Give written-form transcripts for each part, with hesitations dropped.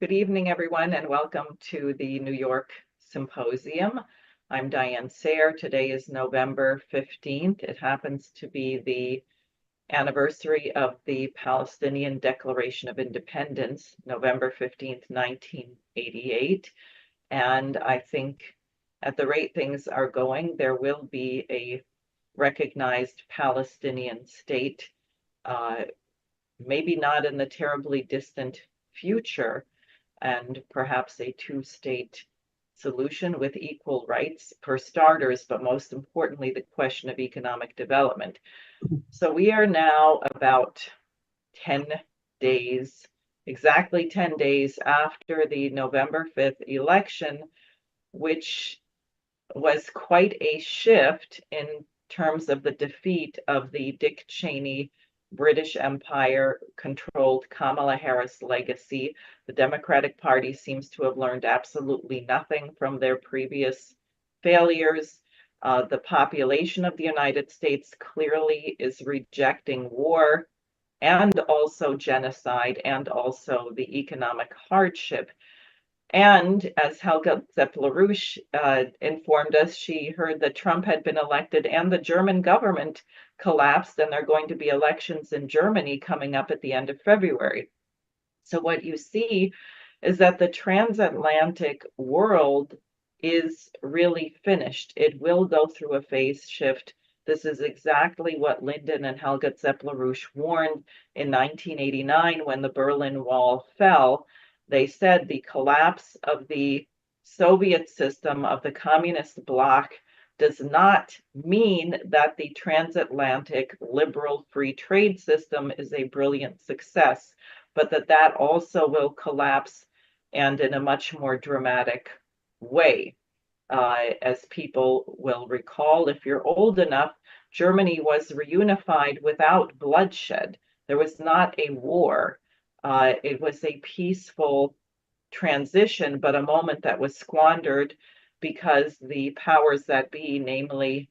Good evening, everyone, and welcome to the New York Symposium. I'm Diane Sayre. Today is November 15th. It happens to be the anniversary of the Palestinian Declaration of Independence, November 15th, 1988. And I think at the rate things are going, there will be a recognized Palestinian state, maybe not in the terribly distant future, and perhaps a two-state solution with equal rights for starters, but most importantly, the question of economic development. So we are now about 10 days, exactly 10 days after the November 5th election, which was quite a shift in terms of the defeat of the Dick Cheney British Empire controlled Kamala Harris legacy. The Democratic Party seems to have learned absolutely nothing from their previous failures. The population of the United States clearly is rejecting war and also genocide and also the economic hardship. And as Helga Zepp-Larouche informed us, she heard that Trump had been elected and the German government collapsed, and there are going to be elections in Germany coming up at the end of February. So what you see is that the transatlantic world is really finished. It will go through a phase shift. This is exactly what Lyndon and Helga Zepp-Larouche warned in 1989 when the Berlin Wall fell. They said the collapse of the Soviet system, of the communist bloc, does not mean that the transatlantic liberal free trade system is a brilliant success, but that also will collapse, and in a much more dramatic way. As people will recall, if you're old enough, Germany was reunified without bloodshed. There was not a war. It was a peaceful transition, but a moment that was squandered because the powers that be, namely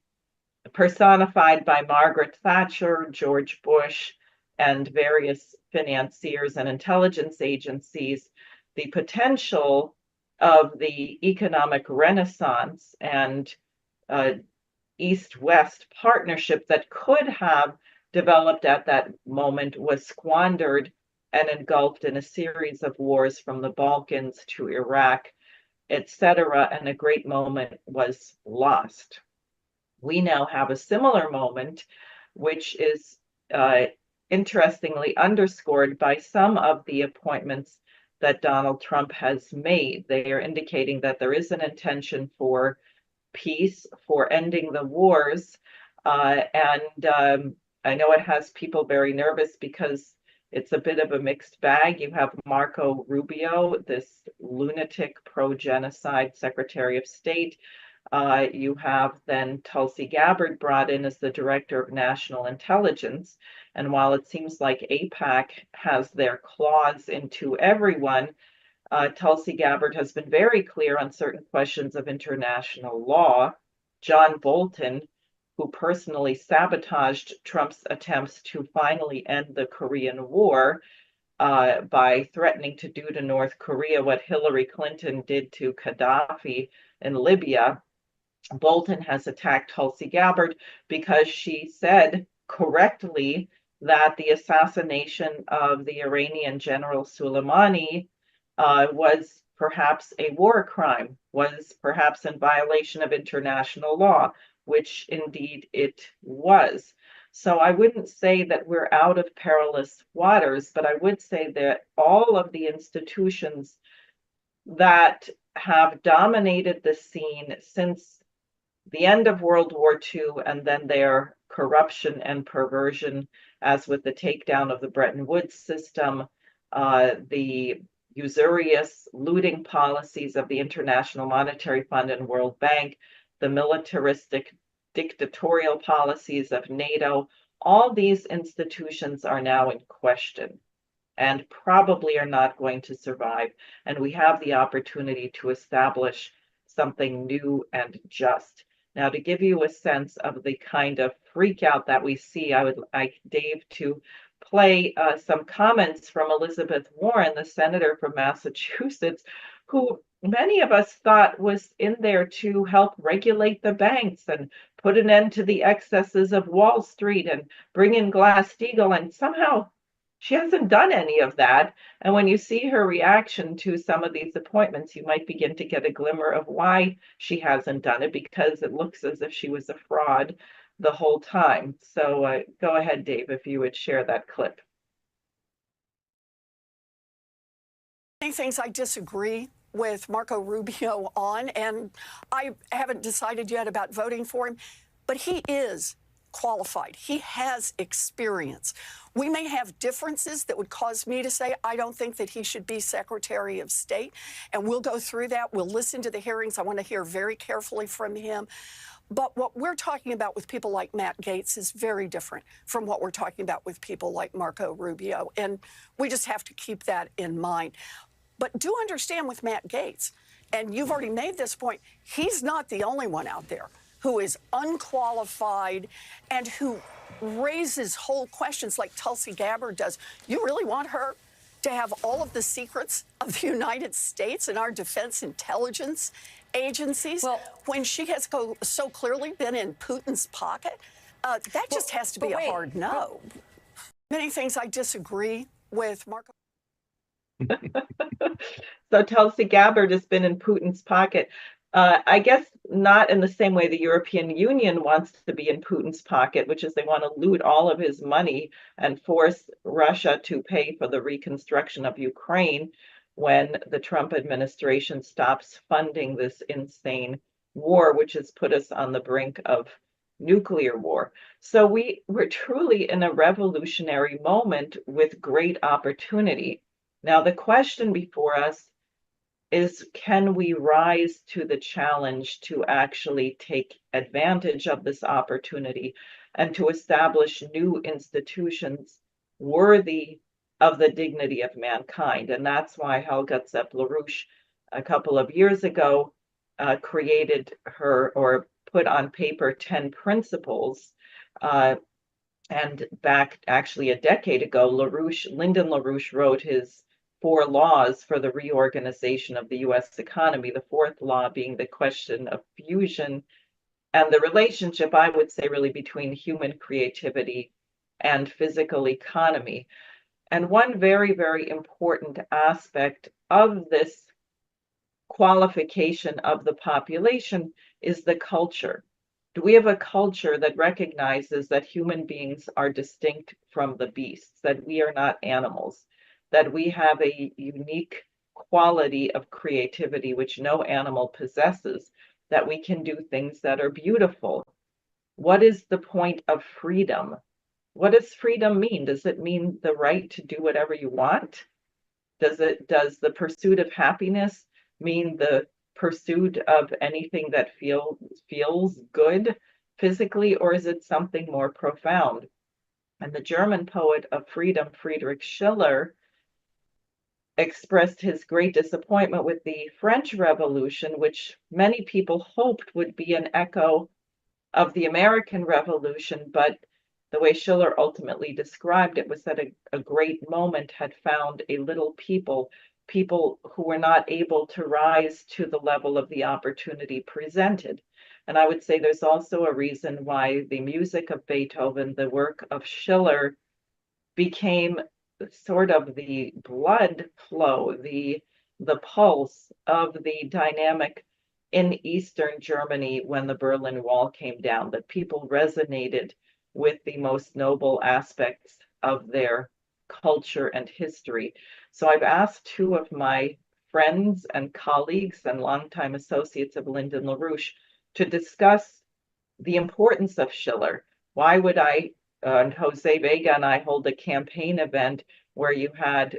personified by Margaret Thatcher, George Bush, and various financiers and intelligence agencies, the potential of the economic renaissance and East-West partnership that could have developed at that moment was squandered and engulfed in a series of wars from the Balkans to Iraq, etc., and a great moment was lost. We now have a similar moment, which is interestingly underscored by some of the appointments that Donald Trump has made. They are indicating that there is an intention for peace, for ending the wars, and I know it has people very nervous because it's a bit of a mixed bag. You have Marco Rubio, this lunatic pro-genocide Secretary of State. You have then Tulsi Gabbard brought in as the Director of National Intelligence. And while it seems like AIPAC has their claws into everyone, Tulsi Gabbard has been very clear on certain questions of international law. John Bolton, who personally sabotaged Trump's attempts to finally end the Korean War by threatening to do to North Korea what Hillary Clinton did to Gaddafi in Libya. Bolton has attacked Tulsi Gabbard because she said correctly that the assassination of the Iranian General Soleimani was perhaps a war crime, was perhaps in violation of international law, which indeed it was. So I wouldn't say that we're out of perilous waters, but I would say that all of the institutions that have dominated the scene since the end of World War II and then their corruption and perversion, as with the takedown of the Bretton Woods system, the usurious looting policies of the International Monetary Fund and World Bank, the militaristic dictatorial policies of NATO, all these institutions are now in question and probably are not going to survive. And we have the opportunity to establish something new and just. Now, to give you a sense of the kind of freak out that we see, I would like Dave to play some comments from Elizabeth Warren, the senator from Massachusetts, who many of us thought was in there to help regulate the banks and put an end to the excesses of Wall Street and bring in Glass-Steagall. And somehow she hasn't done any of that. And when you see her reaction to some of these appointments, you might begin to get a glimmer of why she hasn't done it, because it looks as if she was a fraud the whole time. So go ahead, Dave, if you would share that clip. Many things I disagree with Marco Rubio on, and I haven't decided yet about voting for him, but he is qualified. He has experience. We may have differences that would cause me to say, I don't think that he should be Secretary of State, and we'll go through that. We'll listen to the hearings. I want to hear very carefully from him. But what we're talking about with people like Matt Gaetz is very different from what we're talking about with people like Marco Rubio, and we just have to keep that in mind. But do understand with Matt Gaetz, and you've already made this point, he's not the only one out there who is unqualified and who raises whole questions like Tulsi Gabbard does. You really want her to have all of the secrets of the United States and our defense intelligence agencies when she has so clearly been in Putin's pocket? That just has to be a hard no. Many things I disagree with Marco. So Tulsi Gabbard has been in Putin's pocket. I guess not in the same way the European Union wants to be in Putin's pocket, which is they want to loot all of his money and force Russia to pay for the reconstruction of Ukraine when the Trump administration stops funding this insane war, which has put us on the brink of nuclear war. So we're truly in a revolutionary moment with great opportunity. Now, the question before us is, can we rise to the challenge to actually take advantage of this opportunity and to establish new institutions worthy of the dignity of mankind? And that's why Helga Zepp-Larouche a couple of years ago created or put on paper 10 principles. And back actually a decade ago, Lyndon LaRouche wrote his 4 laws for the reorganization of the US economy, the 4th law being the question of fusion and the relationship, I would say, really between human creativity and physical economy. And one very, very important aspect of this qualification of the population is the culture. Do we have a culture that recognizes that human beings are distinct from the beasts, that we are not animals, that we have a unique quality of creativity which no animal possesses, that we can do things that are beautiful? What is the point of freedom? What does freedom mean? Does it mean the right to do whatever you want? Does the pursuit of happiness mean the pursuit of anything that feels good physically, or is it something more profound? And the German poet of freedom, Friedrich Schiller, expressed his great disappointment with the French Revolution, which many people hoped would be an echo of the American Revolution, but the way Schiller ultimately described it was that a great moment had found a little people who were not able to rise to the level of the opportunity presented. And I would say there's also a reason why the music of Beethoven, the work of Schiller, became sort of the blood flow, the pulse of the dynamic in Eastern Germany when the Berlin Wall came down, that people resonated with the most noble aspects of their culture and history. So I've asked 2 of my friends and colleagues and longtime associates of Lyndon LaRouche to discuss the importance of Schiller. Why would and Jose Vega and I hold a campaign event where you had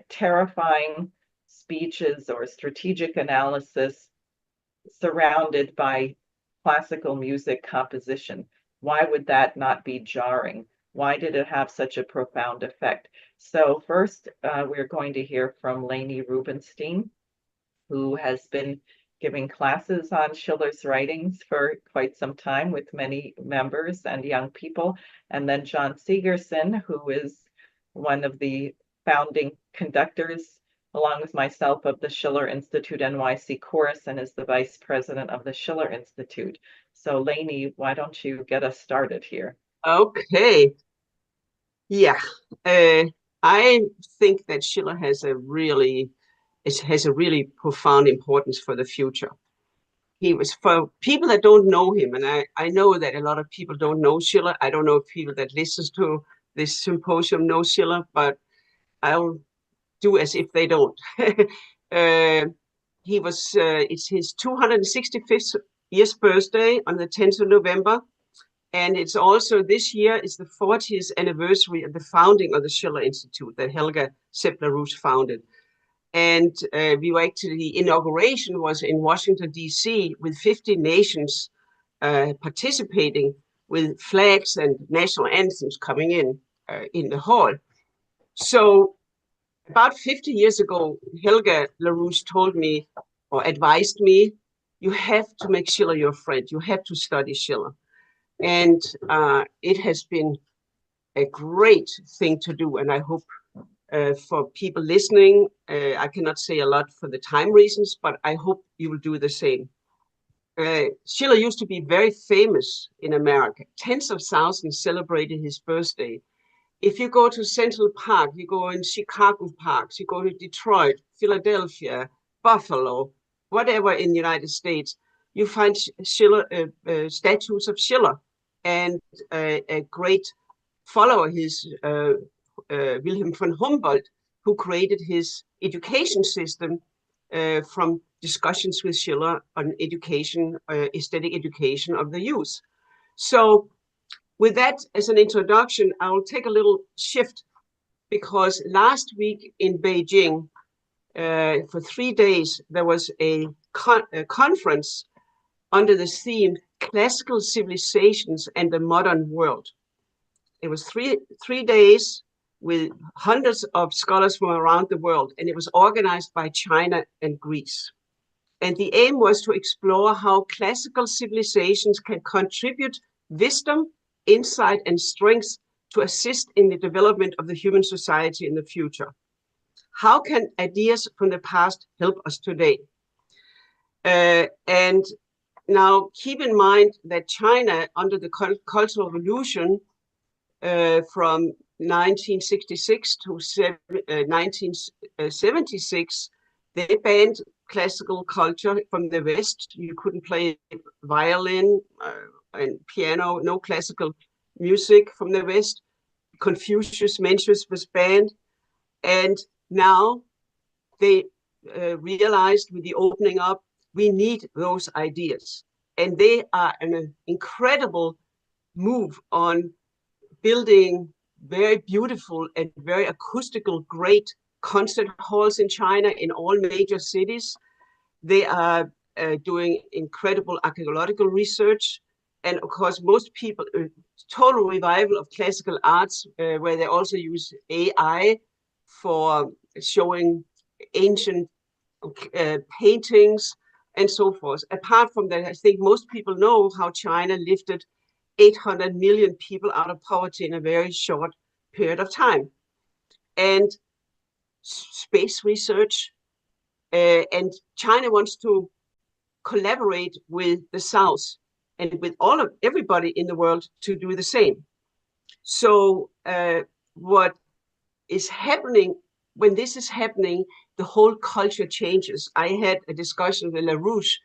terrifying speeches or strategic analysis surrounded by classical music composition? Why would that not be jarring? Why did it have such a profound effect? So first, we're going to hear from Leni Rubinstein, who has been giving classes on Schiller's writings for quite some time with many members and young people. And then John Sigerson, who is one of the founding conductors, along with myself, of the Schiller Institute NYC course, and is the vice president of the Schiller Institute. So Leni, why don't you get us started here? Okay. Yeah. I think that Schiller has a really profound importance for the future. He was, for people that don't know him, and I know that a lot of people don't know Schiller. I don't know if people that listens to this symposium know Schiller, but I'll do as if they don't. He was, it's his 265th year's birthday on the 10th of November. And it's also, this year is the 40th anniversary of the founding of the Schiller Institute that Helga Sepp Larouche founded. And the inauguration was in Washington, D.C., with 50 nations participating, with flags and national anthems coming in the hall. So about 50 years ago, Helga Larouche told me, or advised me, you have to make Schiller your friend. You have to study Schiller. And it has been a great thing to do. And I hope for people listening, I cannot say a lot for the time reasons, but I hope you will do the same. Schiller used to be very famous in America. Tens of thousands celebrated his birthday. If you go to Central Park, you go in Chicago parks, you go to Detroit, Philadelphia, Buffalo, whatever in the United States, you find Schiller, statues of Schiller. And a great follower, his Wilhelm von Humboldt, who created his education system from discussions with Schiller on education, aesthetic education of the youth. So with that as an introduction, I will take a little shift, because last week in Beijing, for 3 days, there was a conference under the theme Classical Civilizations and the Modern World. It was three days with hundreds of scholars from around the world, and it was organized by China and Greece. And the aim was to explore how classical civilizations can contribute wisdom, insight, and strength to assist in the development of the human society in the future. How can ideas from the past help us today? And now keep in mind that China, under the Cultural Revolution from 1966 to 1976, they banned classical culture from the West. You couldn't play violin and piano, no classical music from the West. Confucius, Mencius was banned. And now they realized with the opening up, we need those ideas. And they are an incredible move on building very beautiful and very acoustical, great concert halls in China in all major cities. They are doing incredible archaeological research. And of course, most people, total revival of classical arts, where they also use AI for showing ancient paintings and so forth. Apart from that, I think most people know how China lifted 800 million people out of poverty in a very short period of time. And space research, and China wants to collaborate with the South and with everybody in the world to do the same. So what is happening, when this is happening, the whole culture changes. I had a discussion with Larouche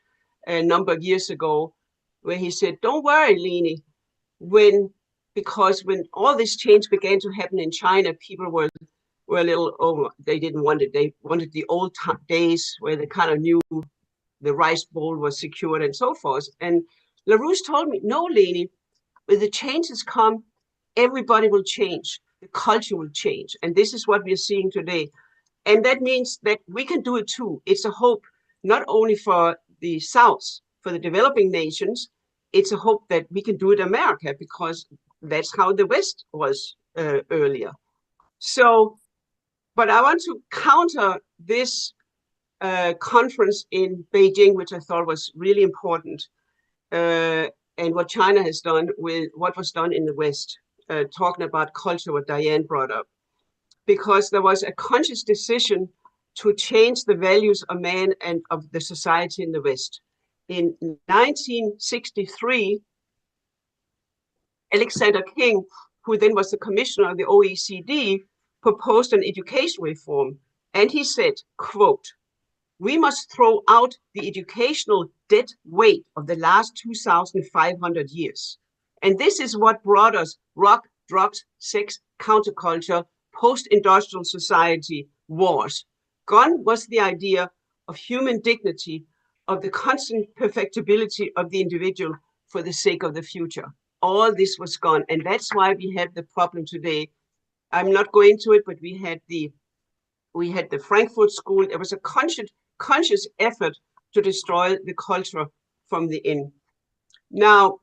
a number of years ago, where he said, don't worry, Leni, because when all this change began to happen in China, people were a little, they didn't want it. They wanted the old days where they kind of knew the rice bowl was secured and so forth. And Larouche told me, no, Leni, when the changes come, everybody will change. The culture will change. And this is what we are seeing today. And that means that we can do it too. It's a hope, not only for the South, for the developing nations, it's a hope that we can do it in America, because that's how the West was earlier. So, but I want to counter this conference in Beijing, which I thought was really important, and what China has done with what was done in the West, talking about culture, what Diane brought up. because there was a conscious decision to change the values of man and of the society in the West. In 1963, Alexander King, who then was the commissioner of the OECD, proposed an education reform. And he said, quote, "We must throw out the educational dead weight of the last 2,500 years. And this is what brought us rock, drugs, sex, counterculture, post-industrial society, wars. Gone was the idea of human dignity, of the constant perfectibility of the individual for the sake of the future. All this was gone. And that's why we have the problem today. I'm not going to it, but we had the Frankfurt School. It was a conscious effort to destroy the culture from the in. Now,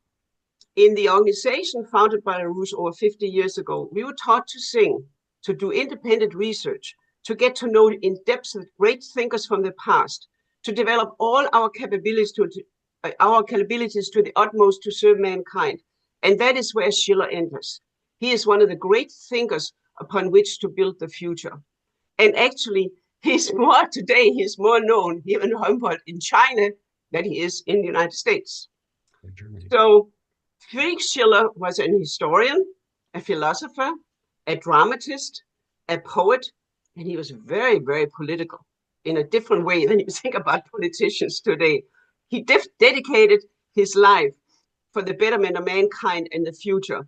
in the organization founded by Larouche over 50 years ago, we were taught to sing, to do independent research, to get to know in depth the great thinkers from the past, to develop all our capabilities to the utmost to serve mankind. And that is where Schiller enters. He is one of the great thinkers upon which to build the future. And actually, he's more known here in Humboldt in China than he is in the United States. So Friedrich Schiller was an historian, a philosopher, a dramatist, a poet, and he was very, very political in a different way than you think about politicians today. He dedicated his life for the betterment of mankind and the future.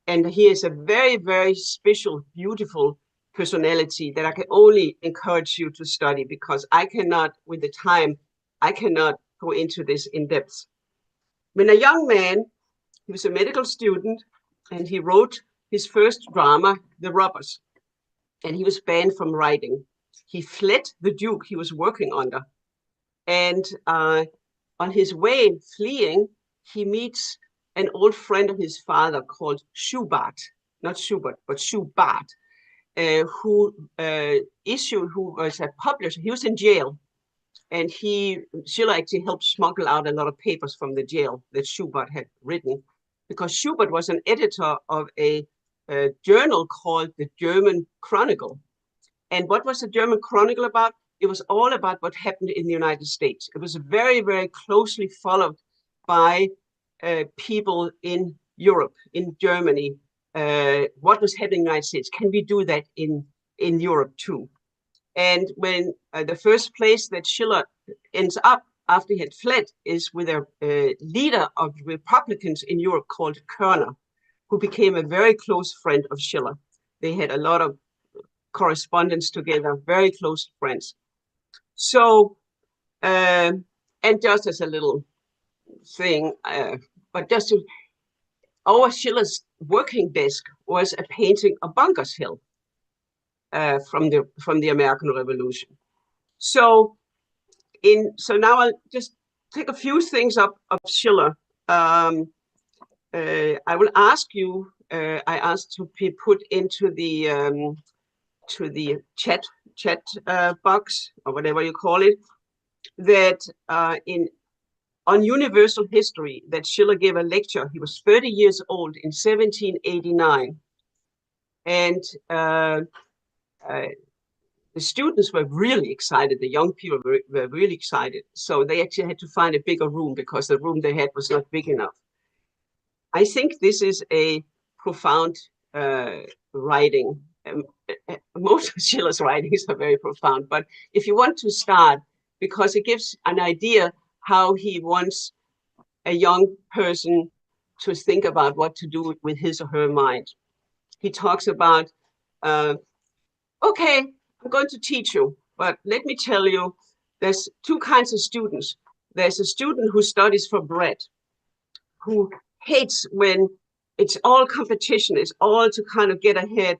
And he is a very, very special, beautiful personality that I can only encourage you to study, because I cannot, with the time, I cannot go into this in depth. When a young man, he was a medical student, and he wrote his first drama, The Robbers, and he was banned from writing. He fled the Duke he was working under. And on his way fleeing, he meets an old friend of his father called Schubert, not Schubert, but Schubert, who was a publisher. He was in jail, and Schiller actually helped smuggle out a lot of papers from the jail that Schubert had written, because Schubert was an editor of a journal called the German Chronicle. And what was the German Chronicle about? It was all about what happened in the United States. It was very, very closely followed by people in Europe, in Germany, what was happening in the United States. Can we do that in Europe too? And when the first place that Schiller ends up after he had fled is with a leader of Republicans in Europe called Körner, who became a very close friend of Schiller. They had a lot of correspondence together, very close friends. So, and just as a little thing, but just to, our Schiller's working desk was a painting of Bunker's Hill from the American Revolution. So now I'll just take a few things up of Schiller. I will ask you. I asked to be put into the chat box, or whatever you call it, that on universal history, that Schiller gave a lecture. He was 30 years old in 1789, and the students were really excited. The young people were really excited. So they actually had to find a bigger room because the room they had was not big enough. I think this is a profound writing. Most of Schiller's writings are very profound, but if you want to start, because it gives an idea how he wants a young person to think about what to do with his or her mind. He talks about, okay, I'm going to teach you, but let me tell you, there's two kinds of students. There's a student who studies for bread, who hates when it's all competition, it's all to kind of get ahead.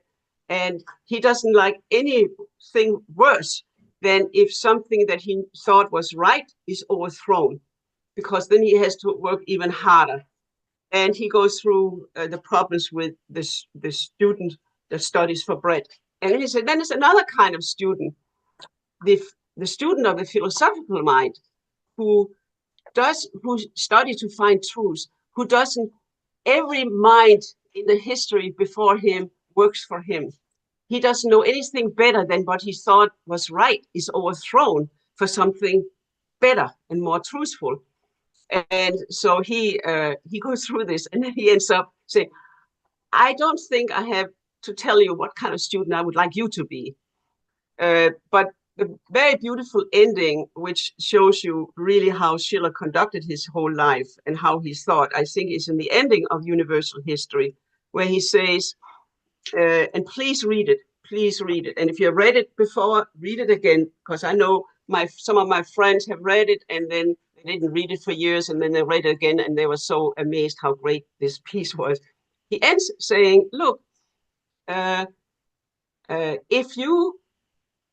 And he doesn't like anything worse than if something that he thought was right is overthrown, because then he has to work even harder. And he goes through the problems with the student that studies for bread. And he said, then there's another kind of student, the student of the philosophical mind, who studies to find truth, who doesn't, every mind in the history before him works for him. he doesn't know anything better than what he thought was right is overthrown for something better and more truthful. And so he goes through this, and then he ends up saying, I don't think I have to tell you what kind of student I would like you to be. But a very beautiful ending, which shows you really how Schiller conducted his whole life and how he thought, I think, is in the ending of Universal History, where he says, and please read it. Please read it. And if you've read it before, read it again, because I know some of my friends have read it and then they didn't read it for years, and then they read it again and they were so amazed how great this piece was. He ends saying, look, if you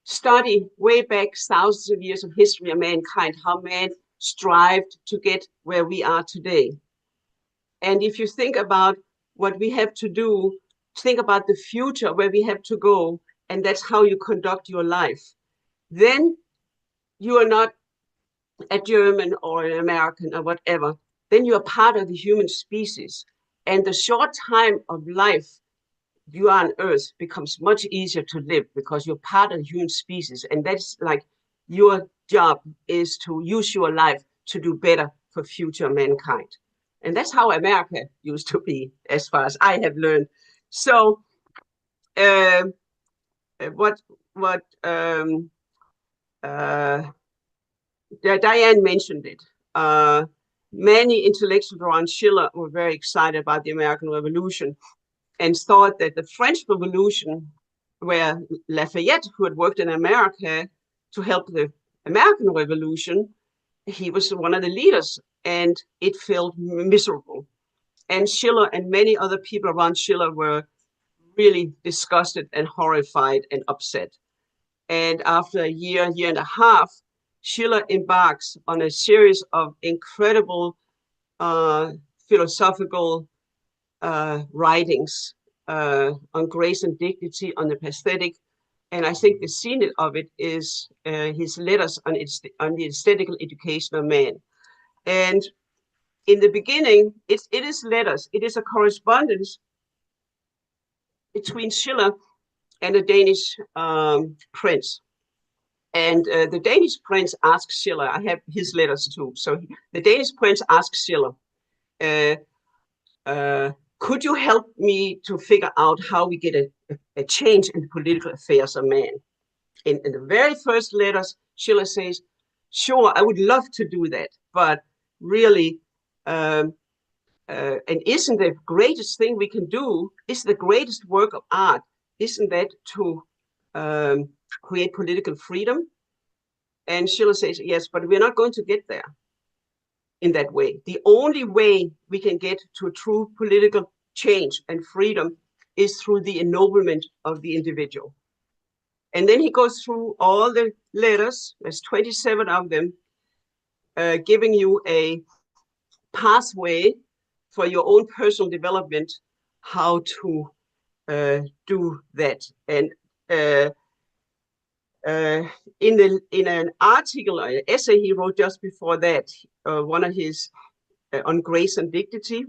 study way back thousands of years of history of mankind, how man strived to get where we are today, and if you think about what we have to do, think about the future where we have to go, and that's how you conduct your life, then you are not a German or an American or whatever. Then you are part of the human species. And the short time of life you are on Earth becomes much easier to live because you're part of the human species. And that's like your job is to use your life to do better for future mankind. And that's how America used to be, as far as I have learned. So Diane mentioned it. Many intellectuals around Schiller were very excited about the American Revolution and thought that the French Revolution, where Lafayette, who had worked in America to help the American Revolution, he was one of the leaders, and it felt miserable. And Schiller and many other people around Schiller were really disgusted and horrified and upset. And after a year and a half, Schiller embarks on a series of incredible philosophical writings on grace and dignity, on the pathetic. And I think the scene of it is his letters on the aesthetical education of man. And in the beginning, it is letters. It is a correspondence between Schiller and a Danish prince. And the Danish prince asks Schiller, I have his letters too. So the Danish prince asks Schiller, could you help me to figure out how we get a change in the political affairs of man? In the very first letters, Schiller says, sure, I would love to do that, but really, and isn't the greatest thing we can do, is the greatest work of art, isn't that to create political freedom? And Schiller says, yes, but we're not going to get there in that way. The only way we can get to true political change and freedom is through the ennoblement of the individual. And then he goes through all the letters, there's 27 of them, giving you a pathway for your own personal development, how to do that. And in an article, an essay he wrote just before that, one of his on grace and dignity,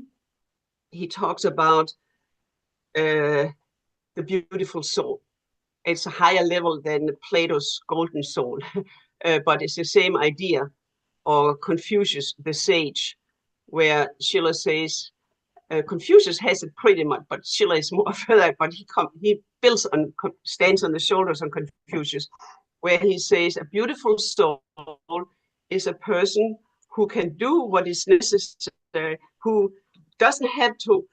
he talks about the beautiful soul. It's a higher level than Plato's golden soul, but it's the same idea. Or Confucius, the sage, where Schiller says, Confucius has it pretty much, but Schiller is more further, but he stands on the shoulders of Confucius, where he says a beautiful soul is a person who can do what is necessary, who doesn't have to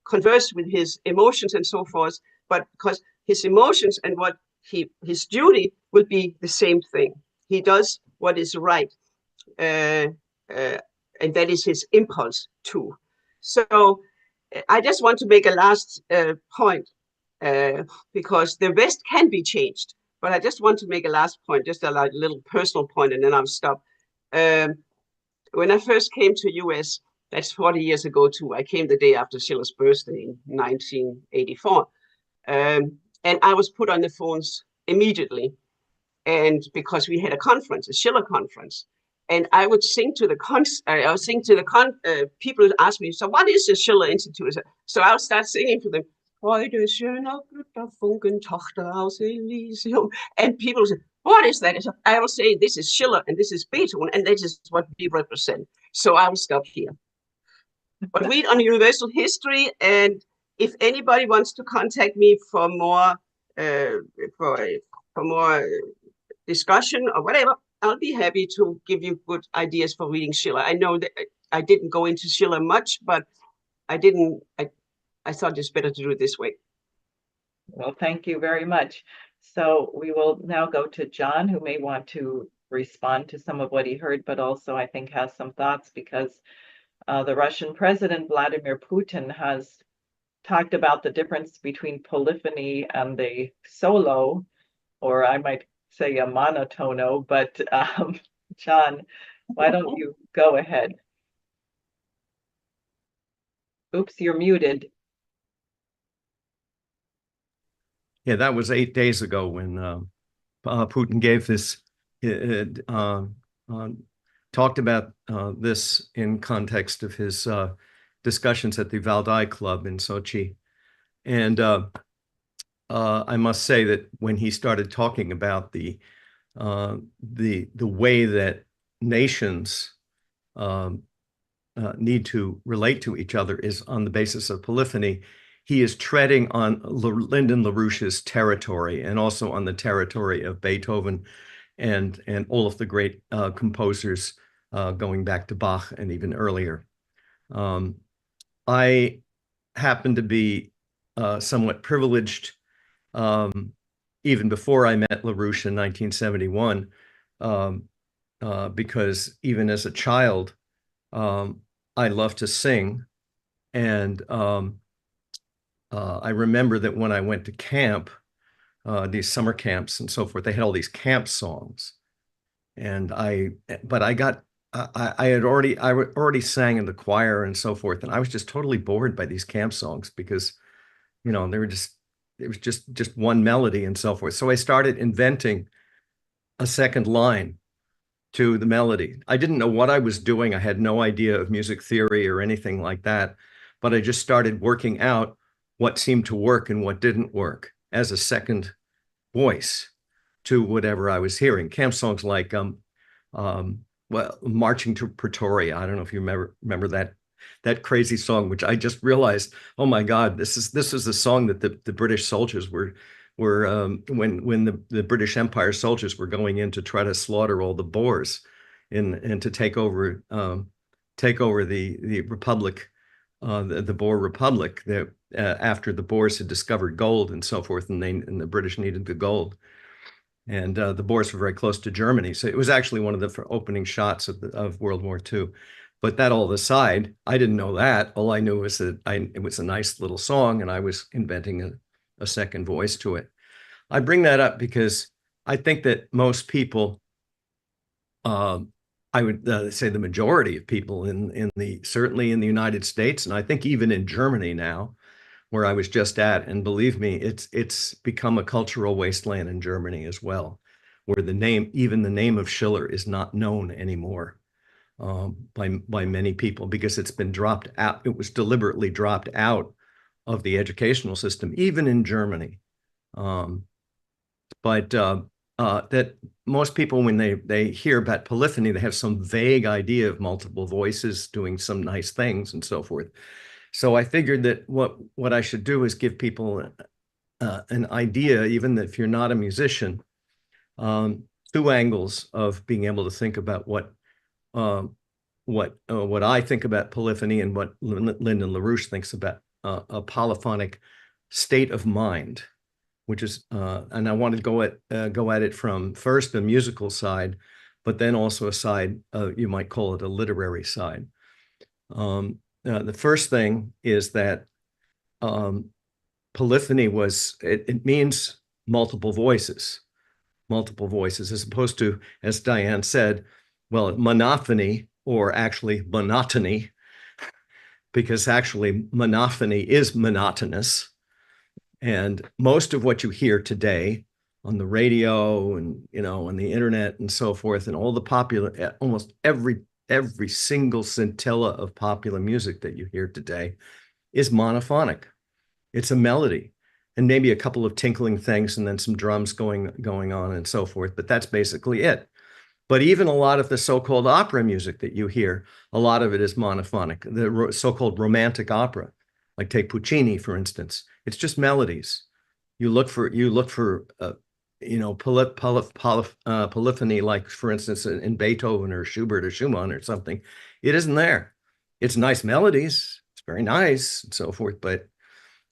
converse with his emotions and so forth, but because his emotions and what his duty will be the same thing. He does what is right, and that is his impulse too. So I just want to make a last point, because the West can be changed, but I just want to make a last point, just a little personal point, and then I'll stop. When I first came to US, that's 40 years ago too. I came the day after Schiller's birthday in 1984. And I was put on the phones immediately. And because we had a conference, a Schiller conference, and I would sing to the people who asked me, so what is the Schiller Institute? So I would start singing to them, Freude, schöner Glück, Funken, Tochter aus Elysium. And people say, what is that? I will say, this is Schiller and this is Beethoven, and this is what we represent. So I will stop here. But read on universal history, and if anybody wants to contact me for more discussion or whatever, I'll be happy to give you good ideas for reading Schiller. I know that I didn't go into Schiller much, but I thought it's better to do it this way. Well, thank you very much. So we will now go to John, who may want to respond to some of what he heard, but also I think has some thoughts because the Russian President Vladimir Putin has talked about the difference between polyphony and the solo, or I might say a monotono, but John, why don't you go ahead? Oops, you're muted. Yeah, that was 8 days ago when Putin gave this, talked about this in context of his discussions at the Valdai Club in Sochi. And I must say that when he started talking about the way that nations need to relate to each other is on the basis of polyphony, he is treading on Lyndon LaRouche's territory and also on the territory of Beethoven and all of the great composers going back to Bach and even earlier. I happen to be somewhat privileged even before I met LaRouche in 1971 because even as a child, I loved to sing. And I remember that when I went to camp, these summer camps and so forth, they had all these camp songs. And I had already sang in the choir and so forth. And I was just totally bored by these camp songs because, you know, it was just one melody and so forth. So I started inventing a second line to the melody. I didn't know what I was doing. I had no idea of music theory or anything like that, but I just started working out what seemed to work and what didn't work as a second voice to whatever I was hearing. Camp songs like well, Marching to Pretoria. I don't know if you remember that crazy song, which I just realized, oh my God, this is the song that the British soldiers were when the British Empire soldiers were going in to try to slaughter all the Boers and to take over the Republic, the Boer Republic, that after the Boers had discovered gold and so forth, and the British needed the gold. And the Boers were very close to Germany. So it was actually one of the opening shots of World War II. But that all aside, I didn't know that. All I knew was that it was a nice little song and I was inventing a second voice to it. I bring that up because I think that most people, I would say the majority of people certainly in the United States, and I think even in Germany now, where I was just at, and believe me, it's become a cultural wasteland in Germany as well, where even the name of Schiller is not known anymore by many people because it's been dropped out. It was deliberately dropped out of the educational system, even in Germany. But that most people, when they hear about polyphony, they have some vague idea of multiple voices doing some nice things and so forth. So I figured that what I should do is give people an idea, even if you're not a musician, two angles of being able to think about what I think about polyphony and what Lyndon LaRouche thinks about a polyphonic state of mind, which is, and I want to go at it from first the musical side, but then also a side, you might call it a literary side. The first thing is that polyphony it means multiple voices, as opposed to, as Diane said, well, monophony, or actually monotony, because actually monophony is monotonous. And most of what you hear today on the radio and, you know, on the internet and so forth, and all the popular, almost every single scintilla of popular music that you hear today is monophonic. It's a melody and maybe a couple of tinkling things and then some drums going on and so forth. But that's basically it. But even a lot of the so-called opera music that you hear, a lot of it is monophonic, the so-called romantic opera, like take Puccini, for instance. It's just melodies. You look for polyphony, like, for instance, in Beethoven or Schubert or Schumann or something. It isn't there. It's nice melodies. It's very nice and so forth, but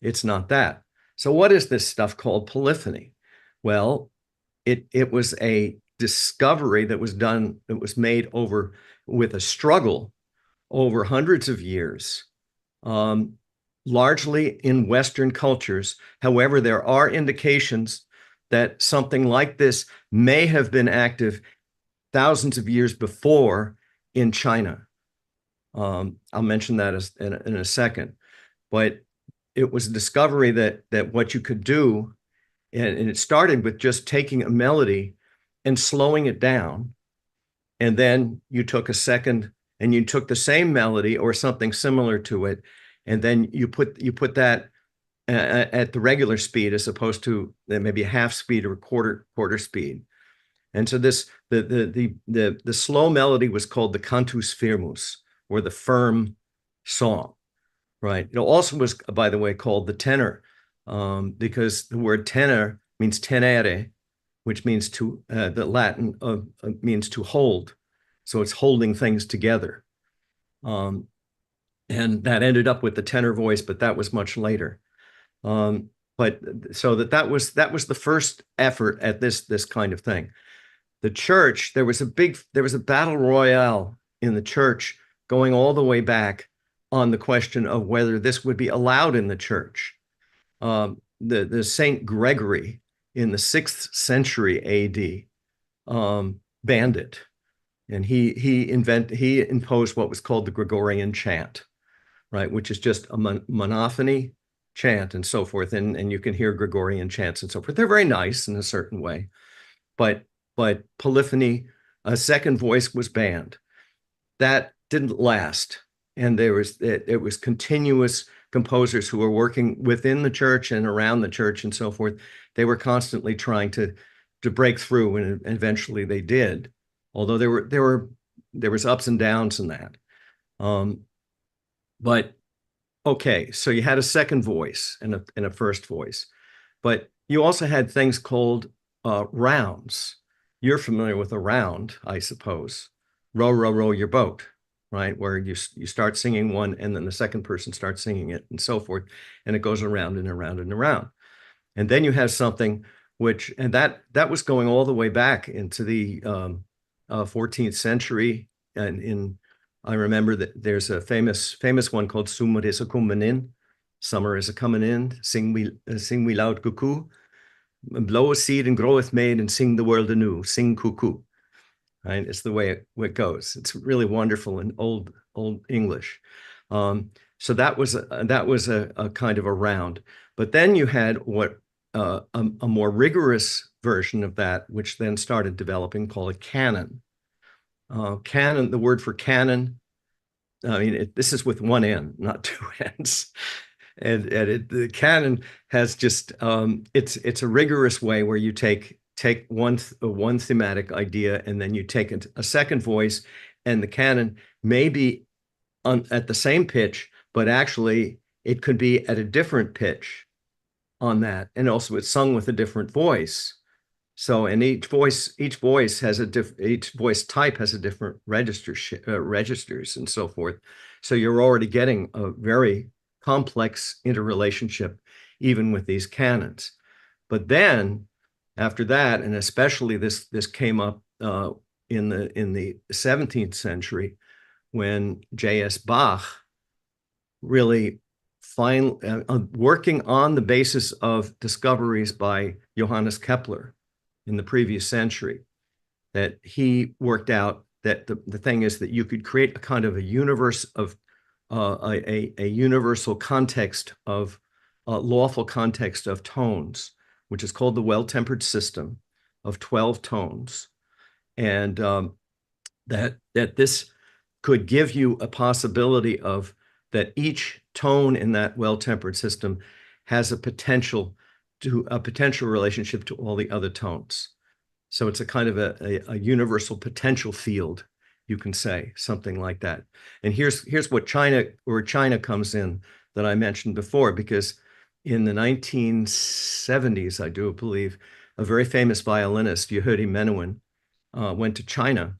it's not that. So what is this stuff called polyphony? Well, it was a discovery that was made with a struggle over hundreds of years, largely in Western cultures. However, there are indications that something like this may have been active thousands of years before in China. I'll mention that in a second, but it was a discovery that what you could do, and it started with just taking a melody and slowing it down. And then you took a second and you took the same melody or something similar to it. And then you put that at the regular speed as opposed to maybe a half speed or quarter speed. And so the slow melody was called the cantus firmus, or the firm song, right? It also was, by the way, called the tenor, because the word tenor means tenere, which means the Latin means to hold. So it's holding things together. And that ended up with the tenor voice, but that was much later. But so that was the first effort at this kind of thing. The church, there was a battle royale in the church going all the way back on the question of whether this would be allowed in the church. The Saint Gregory in the 6th century AD banned it, and he imposed what was called the Gregorian chant, right, which is just a monophony chant and so forth, and you can hear Gregorian chants and so forth. They're very nice in a certain way, but polyphony, a second voice, was banned. That didn't last, and it was continuous composers who were working within the church and around the church and so forth. They were constantly trying to break through, and eventually they did. Although there was ups and downs in that. But okay, so you had a second voice and a first voice, but you also had things called rounds. You're familiar with a round, I suppose. Row, row, row your boat, right? Where you start singing one and then the second person starts singing it and so forth. And it goes around and around and around. And then you have something and that was going all the way back into the 14th century. And I remember that there's a famous one called Summer is a coming in. Summer is a coming in. Sing we loud cuckoo. Blow a seed and groweth made and sing the world anew. Sing cuckoo. Right? It's the way it goes. It's really wonderful in old English. So that was a kind of a round. But then you had a more rigorous version of that, which then started developing, called a canon. Canon, the word for canon, I mean, this is with one N, not two N's. And the canon has just, it's a rigorous way where you take one thematic idea and then you take a second voice, and the canon may be at the same pitch, but actually it could be at a different pitch on that. And also it's sung with a different voice. So, and each voice type has a different registers and so forth. So you're already getting a very complex interrelationship even with these canons. But then after that, and especially this came up in the 17th century, when J.S. Bach really working on the basis of discoveries by Johannes Kepler in the previous century, that he worked out that the thing is that you could create a kind of a universe of a universal context of lawful context of tones, which is called the well-tempered system of 12 tones, and that this could give you a possibility of that each tone in that well-tempered system has a potential relationship to all the other tones. So it's a kind of a universal potential field, you can say, something like that. And here's where China comes in, that I mentioned before, because in the 1970s, I do believe, a very famous violinist, Yehudi Menuhin, went to China,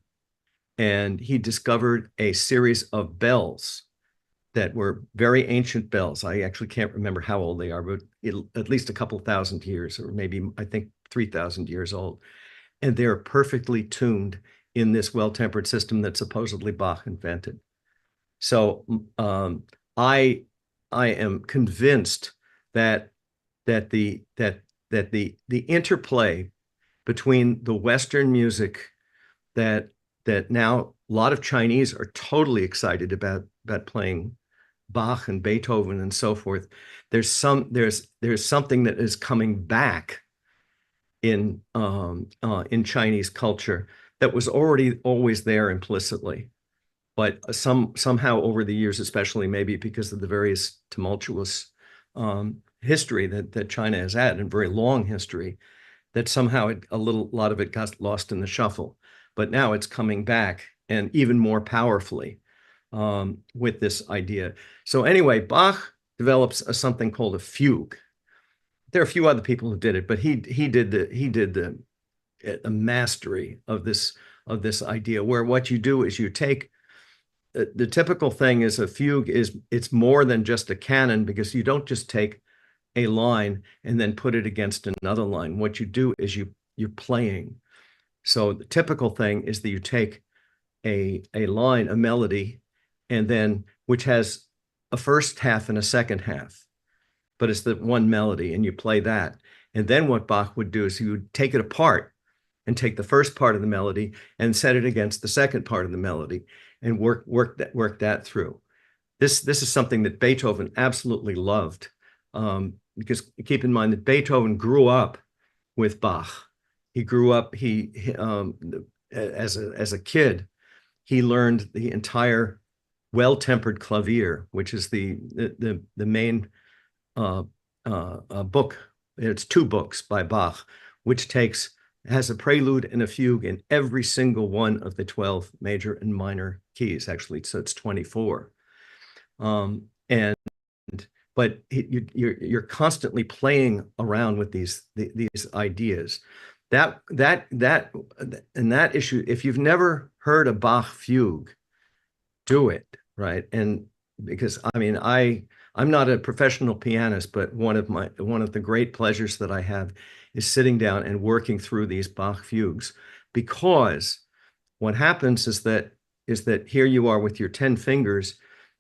and he discovered a series of bells that were very ancient bells. I actually can't remember how old they are, but at least a couple thousand years, or maybe, I think, 3,000 years old. And they're perfectly tuned in this well-tempered system that supposedly Bach invented. So I am convinced that the interplay between the Western music that now a lot of Chinese are totally excited about playing Bach and Beethoven and so forth. There's something that is coming back in Chinese culture that was already always there implicitly, but somehow over the years, especially maybe because of the various tumultuous history that China has had, and very long history, that somehow a lot of it got lost in the shuffle. But now it's coming back, and even more powerfully with this idea. So anyway, Bach develops something called a fugue. There are a few other people who did it, but he did the mastery of this idea, where what you do is you take the typical thing is a fugue it's more than just a canon, because you don't just take a line and then put it against another line. What you do is you're playing. So the typical thing is that you take a line, a melody, and then which has a first half and a second half, but it's the one melody, and you play that. And then what Bach would do is he would take it apart and take the first part of the melody and set it against the second part of the melody and work that through. This is something that Beethoven absolutely loved, because keep in mind that Beethoven grew up with Bach. He grew up, as a kid, he learned the entire well-tempered clavier, which is the main book. It's 2 books by Bach, which has a prelude and a fugue in every single one of the 12 major and minor keys, actually. So it's 24. But you're constantly playing around with these ideas. That issue, if you've never heard a Bach fugue, do it, right? And because I'm not a professional pianist, but one of the great pleasures that I have is sitting down and working through these Bach fugues, because what happens is that here you are with your 10 fingers,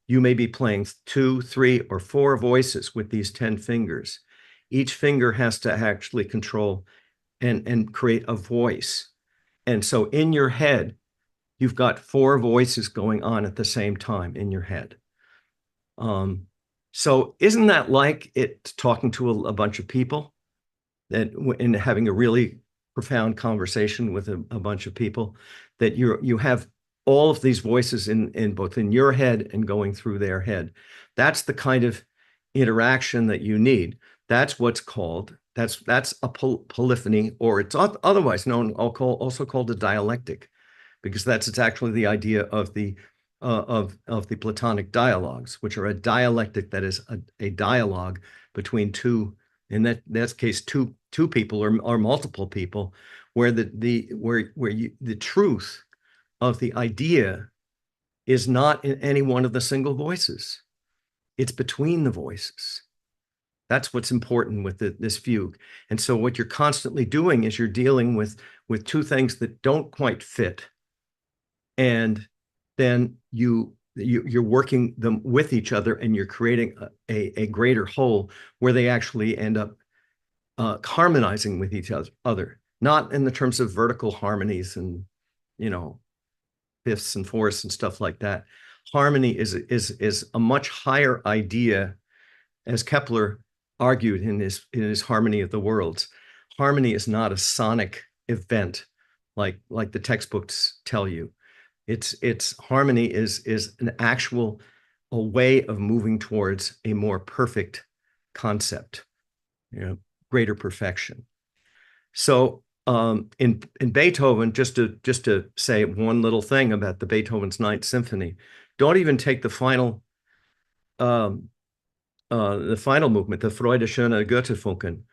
you may be playing 2, 3, or 4 voices with these 10 fingers. Each finger has to actually control and create a voice. And so in your head, you've got 4 voices going on at the same time in your head. So isn't that like it talking to a bunch of people, and having a really profound conversation with a bunch of people, that you have all of these voices in both in your head and going through their head? That's the kind of interaction that you need. That's what's called, that's a polyphony, or it's otherwise known, also called a dialectic, because it's actually the idea of the Platonic dialogues, which are a dialectic that is a dialogue between two, in that case, two people or multiple people, where the truth of the idea is not in any one of the single voices. It's between the voices. That's what's important with this fugue. And so what you're constantly doing is you're dealing with 2 things that don't quite fit. And then you're working them with each other, and you're creating a greater whole where they actually end up harmonizing with each other, not in the terms of vertical harmonies and, fifths and fourths and stuff like that. Harmony is a much higher idea, as Kepler argued in his Harmony of the Worlds. Harmony is not a sonic event like the textbooks tell you. It's harmony is an actual a way of moving towards a more perfect concept, greater perfection. So in Beethoven, just to say one little thing about the Beethoven's Ninth Symphony, don't even take the final movement, the Freude schöner Götterfunken.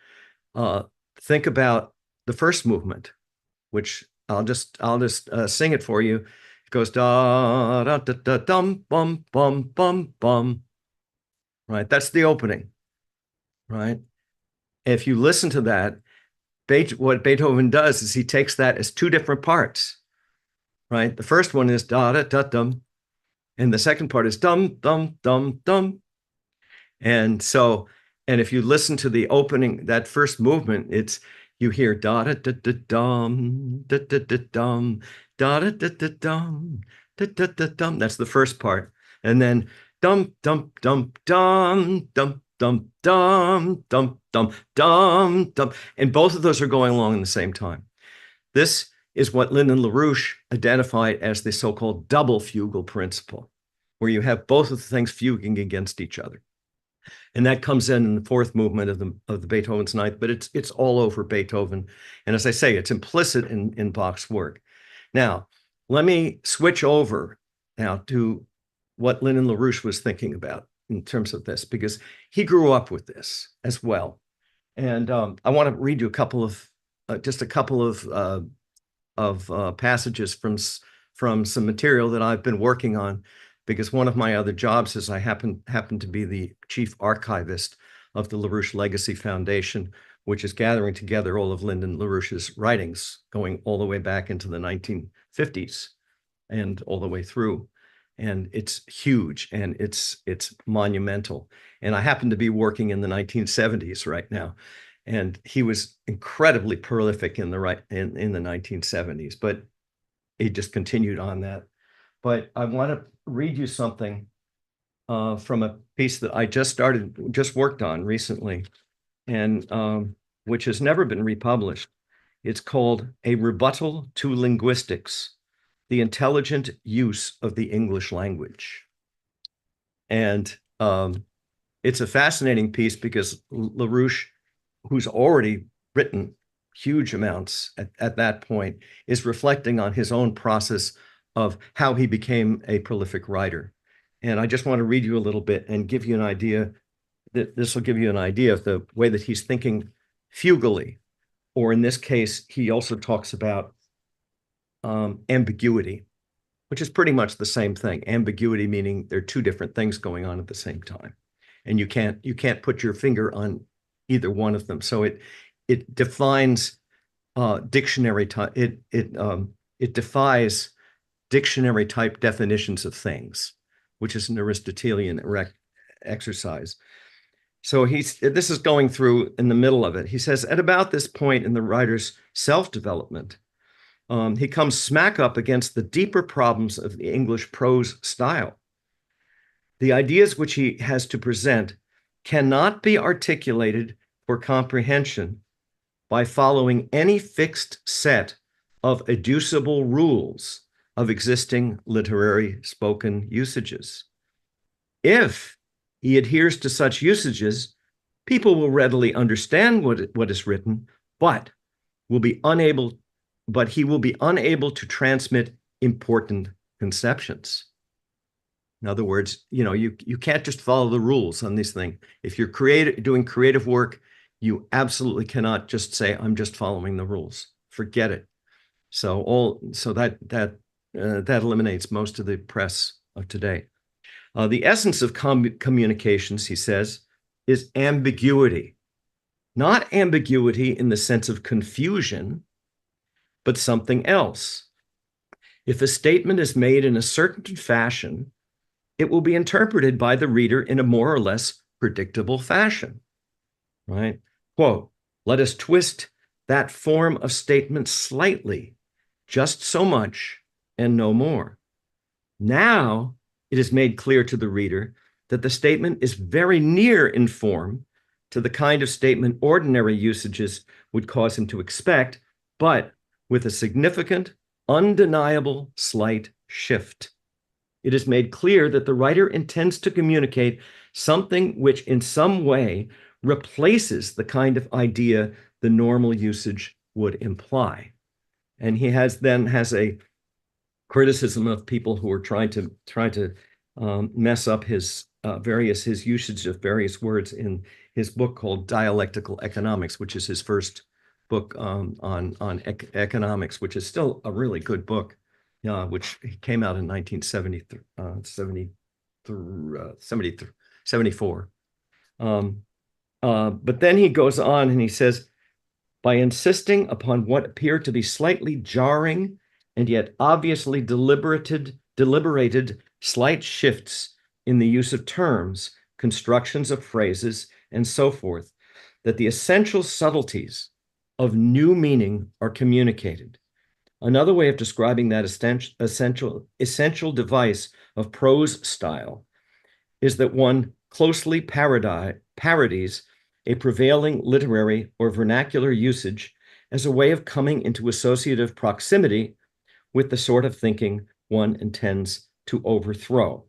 Think about the first movement, which I'll just sing it for you. It goes da da da da dum bum bum bum bum. Right, that's the opening. Right, if you listen to that, what Beethoven does is he takes that as two different parts. Right, the first one is da da da dum, and the second part is dum dum dum dum. And so, and if you listen to the opening, that first movement, you hear da da da da dum da da da dum da da da da dum da da da dum. That's the first part, and then dum dum dum dum dum dum dum dum dum dum dum, and both of those are going along in the same time. This is what Leni Larouche identified as the so-called double fugal principle, where you have both of the things fuguing against each other. And that comes in the fourth movement of the Beethoven's Ninth, but it's all over Beethoven. And as I say, it's implicit in Bach's work. Now, let me switch over now to what Leni Larouche was thinking about in terms of this, because he grew up with this as well. And I want to read you just a couple of passages from some material that I've been working on, because one of my other jobs is I happen to be the chief archivist of the Larouche Legacy Foundation, which is gathering together all of Lyndon LaRouche's writings going all the way back into the 1950s and all the way through. And it's huge and it's monumental. And I happen to be working in the 1970s right now. And he was incredibly prolific in the 1970s, but he just continued on that. But I want to read you something from a piece that I just worked on recently, and which has never been republished. It's called A Rebuttal to Linguistics, the Intelligent Use of the English Language. And it's a fascinating piece because Larouche, who's already written huge amounts at that point, is reflecting on his own process of how he became a prolific writer. And I just want to read you a little bit and give you an idea, this will give you an idea of the way that he's thinking fugally, or in this case, he also talks about ambiguity, which is pretty much the same thing. Ambiguity meaning there are two different things going on at the same time, and you can't put your finger on either one of them. So it defines dictionary type. It defies dictionary type definitions of things, which is an Aristotelian exercise. So this is going through in the middle of it. He says, at about this point in the writer's self-development, he comes smack up against the deeper problems of the English prose style. The ideas which he has to present cannot be articulated for comprehension by following any fixed set of educible rules of existing literary spoken usages. If he adheres to such usages, people will readily understand what is written, but he will be unable to transmit important conceptions. In other words, you can't just follow the rules on these things. If you're doing creative work, you absolutely cannot just say, I'm just following the rules. Forget it. So that eliminates most of the press of today. The essence of communications, he says, is ambiguity. Not ambiguity in the sense of confusion, but something else. If a statement is made in a certain fashion, it will be interpreted by the reader in a more or less predictable fashion, right? Quote, let us twist that form of statement slightly, just so much and no more. Now it is made clear to the reader that the statement is very near in form to the kind of statement ordinary usages would cause him to expect, but with a significant, undeniable slight shift. It is made clear that the writer intends to communicate something which in some way replaces the kind of idea the normal usage would imply. And he has a criticism of people who are trying to mess up his usage of various words in his book called Dialectical Economics, which is his first book on economics, which is still a really good book, which came out in 1974. But then he goes on and he says, by insisting upon what appear to be slightly jarring and yet obviously deliberated slight shifts in the use of terms, constructions of phrases, and so forth, that the essential subtleties of new meaning are communicated. Another way of describing that essential device of prose style is that one closely parodies a prevailing literary or vernacular usage as a way of coming into associative proximity with the sort of thinking one intends to overthrow.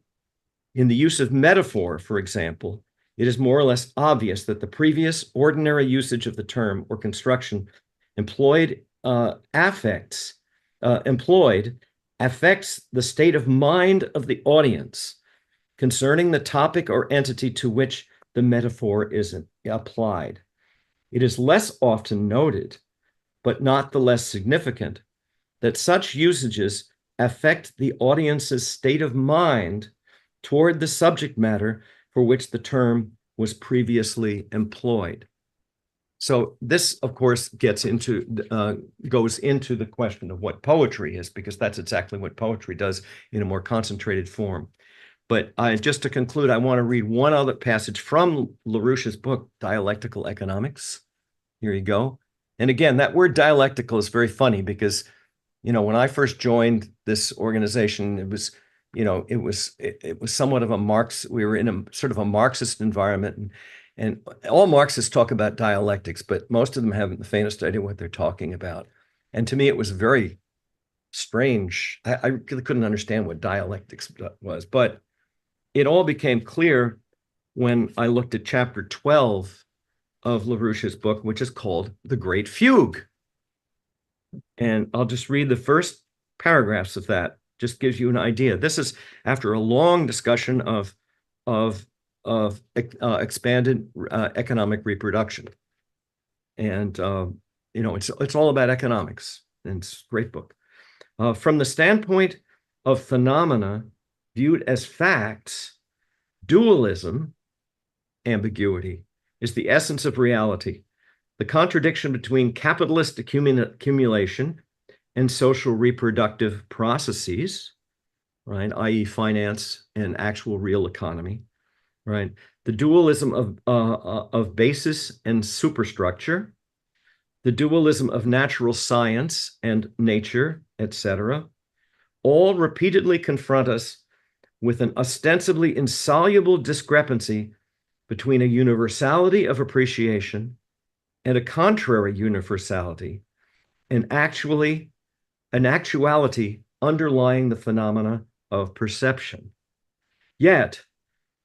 In the use of metaphor, for example, it is more or less obvious that the previous ordinary usage of the term or construction employed affects the state of mind of the audience concerning the topic or entity to which the metaphor is applied. It is less often noted, but not the less significant, that such usages affect the audience's state of mind toward the subject matter for which the term was previously employed. So this, of course, goes into the question of what poetry is, because that's exactly what poetry does in a more concentrated form. But just to conclude, I want to read one other passage from Larouche's book, Dialectical Economics. Here you go. And again, that word dialectical is very funny because, when I first joined this organization, it was somewhat of a we were in a sort of a Marxist environment, and all Marxists talk about dialectics, but most of them haven't the faintest idea what they're talking about. And to me, it was very strange. I really couldn't understand what dialectics was, but it all became clear when I looked at chapter 12 of Larouche's book, which is called The Great Fugue. And I'll just read the first paragraphs of that. Just gives you an idea. This is after a long discussion of expanded economic reproduction, and it's all about economics, and it's a great book. From the standpoint of phenomena viewed as facts, dualism, ambiguity, is the essence of reality. The contradiction between capitalist accumulation and social reproductive processes, right, i.e. finance and actual real economy, right? The dualism of basis and superstructure, the dualism of natural science and nature, etc., all repeatedly confront us with an ostensibly insoluble discrepancy between a universality of appreciation and a contrary universality, an actuality underlying the phenomena of perception. Yet,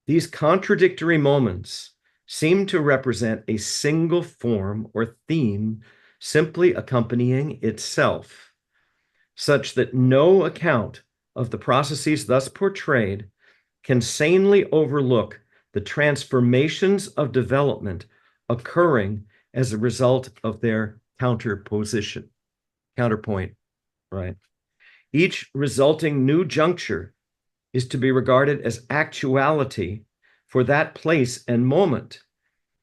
these contradictory moments seem to represent a single form or theme simply accompanying itself, such that no account of the processes thus portrayed can sanely overlook the transformations of development occurring as a result of their counterpoint, right? Each resulting new juncture is to be regarded as actuality for that place and moment.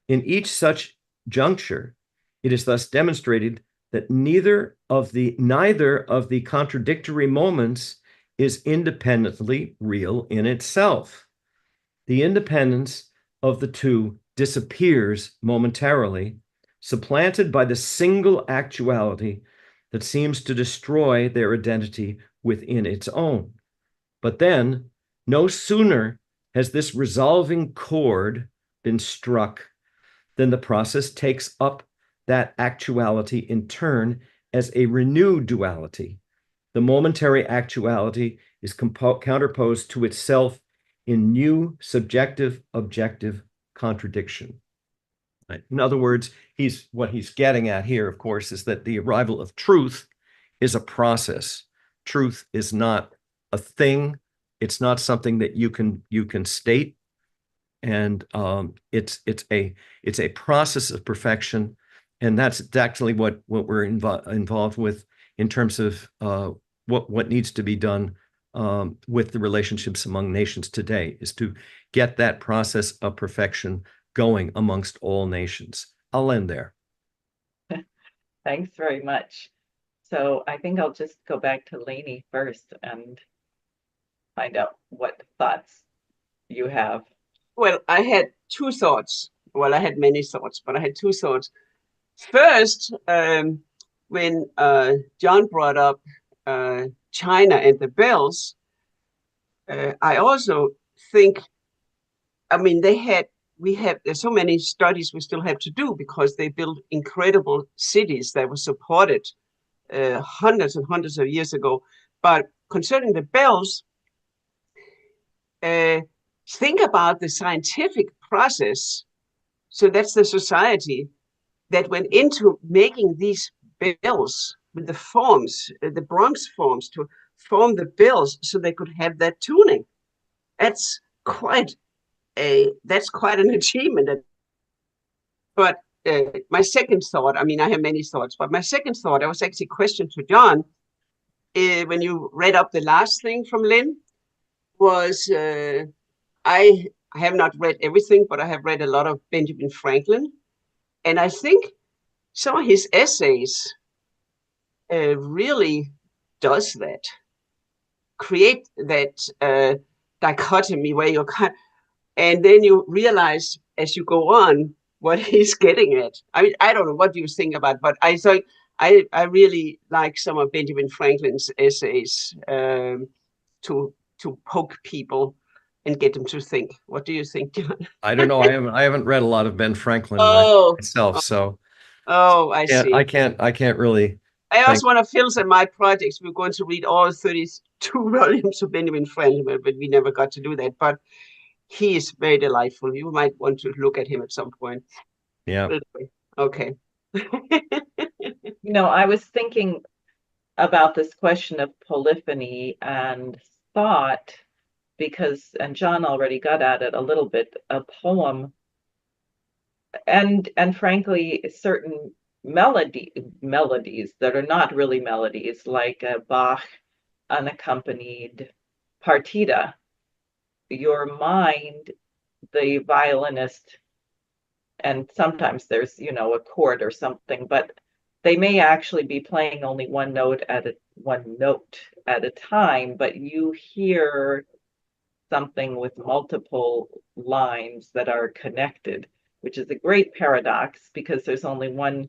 In each such juncture, it is thus demonstrated that neither of the contradictory moments is independently real in itself. The independence of the two disappears momentarily, supplanted by the single actuality that seems to destroy their identity within its own. But then, no sooner has this resolving chord been struck than the process takes up that actuality in turn as a renewed duality. The momentary actuality is counterposed to itself in new subjective objective contradiction. Right. In other words, what he's getting at here, of course, is that the arrival of truth is a process. Truth is not a thing. It's not something that you can state, and it's a process of perfection, and that's actually what we're involved with in terms of what needs to be done with the relationships among nations today, is to get that process of perfection going amongst all nations. I'll end there. Thanks very much. So I think I'll just go back to Leni first and find out what thoughts you have. Well, I had two thoughts. Well, I had many thoughts, but I had two thoughts. First, when John brought up China and the bells, I also think, I mean, there's so many studies we still have to do because they built incredible cities that were supported hundreds and hundreds of years ago. But concerning the bells, think about the scientific process. So that's the society that went into making these bells with the forms, the Bronx forms, to form the bells so they could have that tuning. That's quite an achievement. But my second thought, I mean, I have many thoughts, but my second thought, I was actually a question to John, when you read up the last thing from Lynn, was I have not read everything, but I have read a lot of Benjamin Franklin. And I think some of his essays really does that, create that dichotomy where you're and then you realize as you go on what he's getting at. I mean, I don't know, what do you think about, but I thought I really like some of Benjamin Franklin's essays to poke people and get them to think. What do you think, John? I don't know. I haven't read a lot of Ben Franklin myself, so I see. I can't really. I also want to fill some of my projects. We're going to read all 32 volumes of Benjamin Franklin, but we never got to do that. But he is very delightful. You might want to look at him at some point. Yeah. Okay. I was thinking about this question of polyphony and thought, because, and John already got at it a little bit, a poem and frankly certain melodies that are not really melodies, like a Bach unaccompanied partita. Your mind, the violinist, and sometimes there's a chord or something, but they may actually be playing only one note at a time, but you hear something with multiple lines that are connected, which is a great paradox because there's only one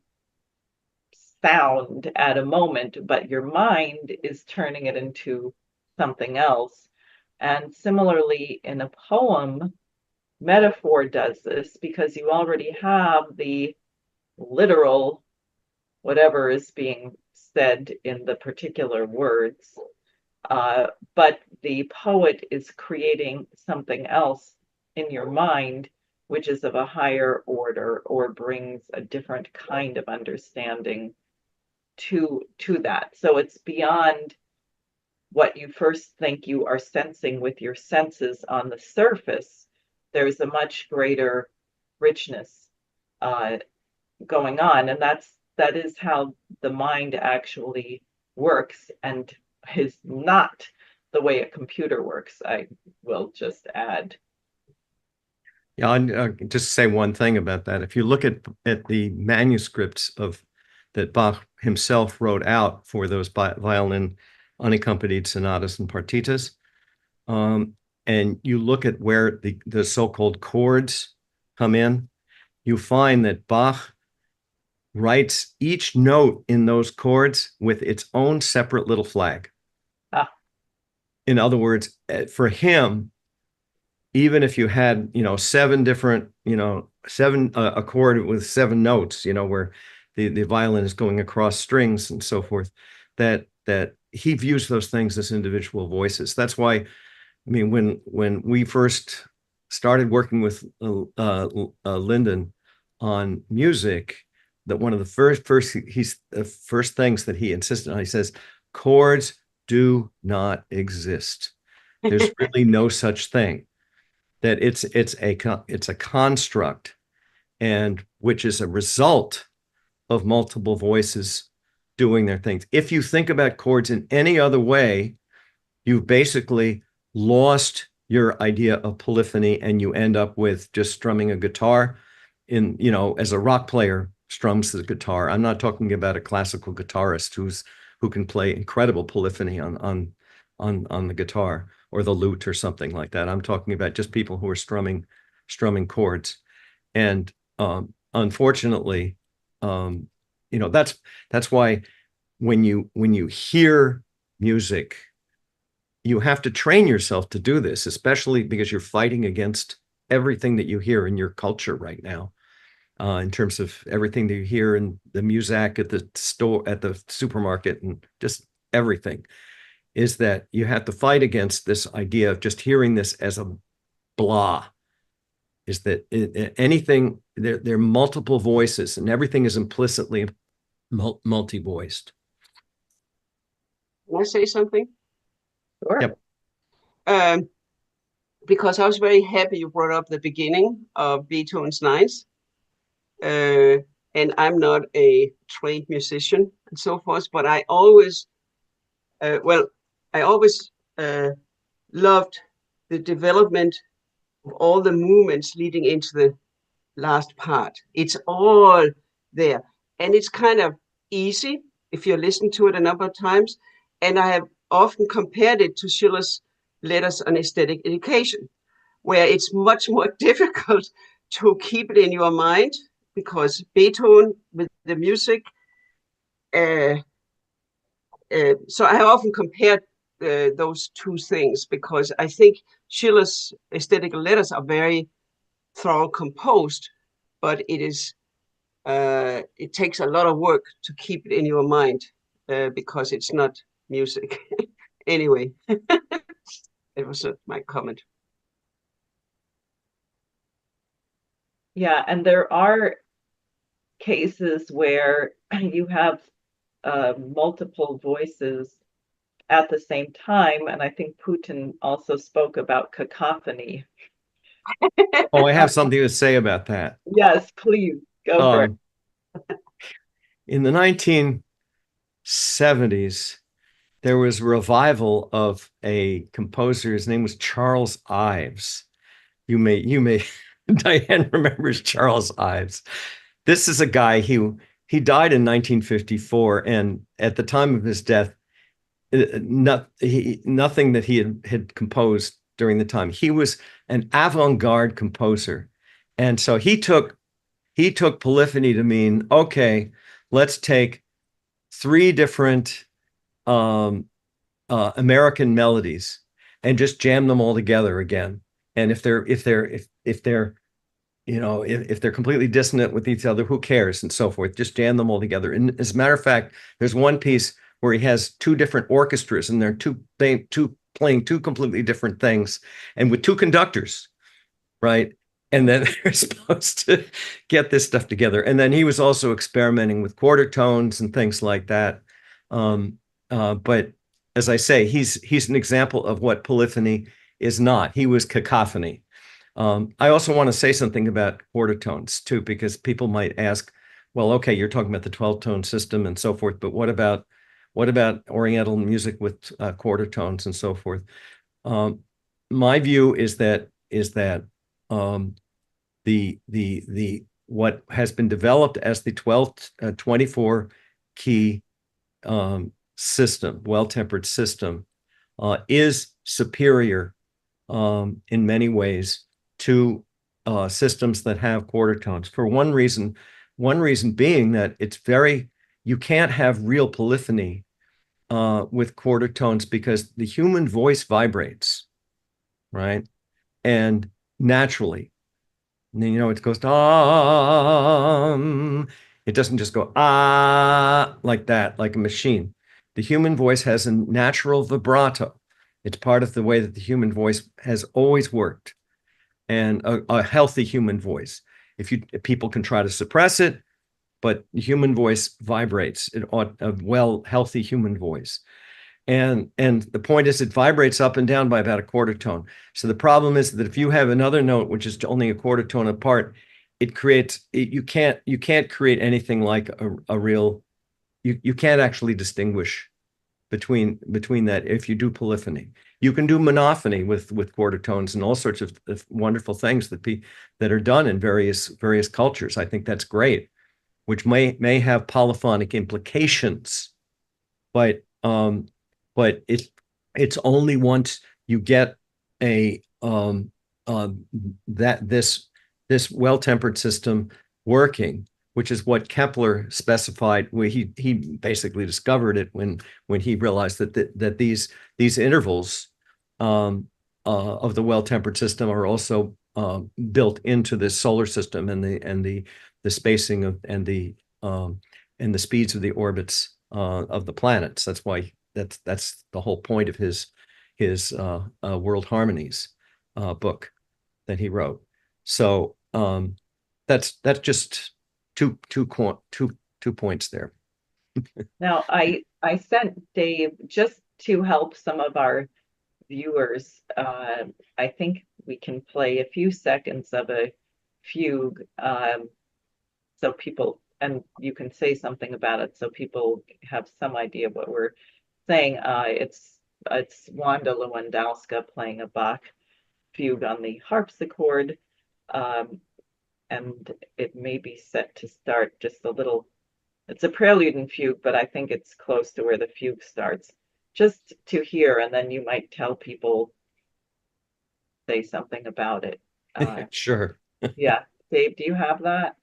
sound at a moment, but your mind is turning it into something else. And similarly, in a poem, metaphor does this because you already have the literal, whatever is being said in the particular words, but the poet is creating something else in your mind, which is of a higher order or brings a different kind of understanding to that. So it's beyond what you first think you are sensing with your senses on the surface. There's a much greater richness going on, and that is how the mind actually works, and is not the way a computer works, I will just add. Yeah, I'll just say one thing about that. If you look at the manuscripts that Bach himself wrote out for those violin unaccompanied sonatas and partitas, and you look at where the so-called chords come in, you find that Bach writes each note in those chords with its own separate little flag. In other words, for him, even if you had, seven different, a chord with seven notes, where the violin is going across strings and so forth, that he views those things as individual voices. That's why, I mean, when we first started working with Lyndon on music, that one of the first things that he insisted on, he says, chords do not exist. There's really no such thing. That it's a construct, and which is a result of multiple voices doing their things. If you think about chords in any other way, you've basically lost your idea of polyphony, and you end up with just strumming a guitar in, you know, as a rock player strums the guitar. I'm not talking about a classical guitarist who can play incredible polyphony on the guitar or the lute or something like that. I'm talking about just people who are strumming chords. And unfortunately, you know, that's why when you hear music, you have to train yourself to do this, especially because you're fighting against everything that you hear in your culture right now, in terms of everything that you hear in the music at the store, at the supermarket, and just everything, is that you have to fight against this idea of just hearing this as a blah. Is that anything, there are multiple voices, and everything is implicitly multi-voiced. Can I say something? Sure. Yep. Because I was very happy you brought up the beginning of Beethoven's Ninth. And I'm not a trained musician and so forth, but I always, loved the development of all the movements leading into the last part. It's all there, and it's kind of easy if you listen to it a number of times. And I have often compared it to Schiller's Letters on Aesthetic Education, where it's much more difficult to keep it in your mind, because Beethoven with the music. So I have often compared those two things, because I think Schiller's aesthetical letters are very thorough composed, but it takes a lot of work to keep it in your mind, because it's not music. Anyway, it was my comment. Yeah, and there are cases where you have multiple voices at the same time, and I think Putin also spoke about cacophony. Oh, I have something to say about that. Yes, please go for it. In the 1970s, there was a revival of a composer. His name was Charles Ives. You may, Diane remembers Charles Ives. This is a guy he died in 1954, and at the time of his death, nothing that he had composed during the time. He was an avant-garde composer, and so he took polyphony to mean, okay, let's take three different American melodies and just jam them all together again. And if they're completely dissonant with each other, who cares, and so forth. Just jam them all together. And as a matter of fact, there's one piece where he has two different orchestras, and they're playing two completely different things, and with two conductors, right? And then they're supposed to get this stuff together. And then he was also experimenting with quarter tones and things like that. But as I say, he's an example of what polyphony is not. He was cacophony. I also want to say something about quarter tones too, because people might ask, well, okay, you're talking about the 12-tone system and so forth, but what about Oriental music with quarter tones and so forth? My view is that the what has been developed as the 24 key system, well-tempered system, is superior in many ways to systems that have quarter tones, for one reason being that you can't have real polyphony with quarter tones, because the human voice vibrates, right? And naturally, you know, it goes it doesn't just go like that, like a machine. The human voice has a natural vibrato. It's part of the way that the human voice has always worked, and a healthy human voice. people can try to suppress it, but human voice vibrates. It ought a healthy human voice. And the point is, it vibrates up and down by about a quarter tone. So the problem is that if you have another note which is only a quarter tone apart, you can't create anything like a real. You can't actually distinguish between that if you do polyphony. You can do monophony with quarter tones and all sorts of wonderful things that are done in various cultures. I think that's great, which may have polyphonic implications, but it's only once you get this well-tempered system working, which is what Kepler specified, where he basically discovered it when he realized that these intervals of the well-tempered system are also built into the solar system and the spacing of and the speeds of the orbits of the planets. That's why that's the whole point of his World Harmonies book that he wrote. So that's just two points there. Now, I sent Dave, just to help some of our viewers, I think we can play a few seconds of a fugue, so people, and you can say something about it so people have some idea what we're saying. It's Wanda Lewandowska playing a Bach fugue on the harpsichord, and it may be set to start just a little. It's a prelude and fugue, but I think it's close to where the fugue starts, just to hear, and then you might tell people, say something about it. Sure. Yeah, Dave, do you have that?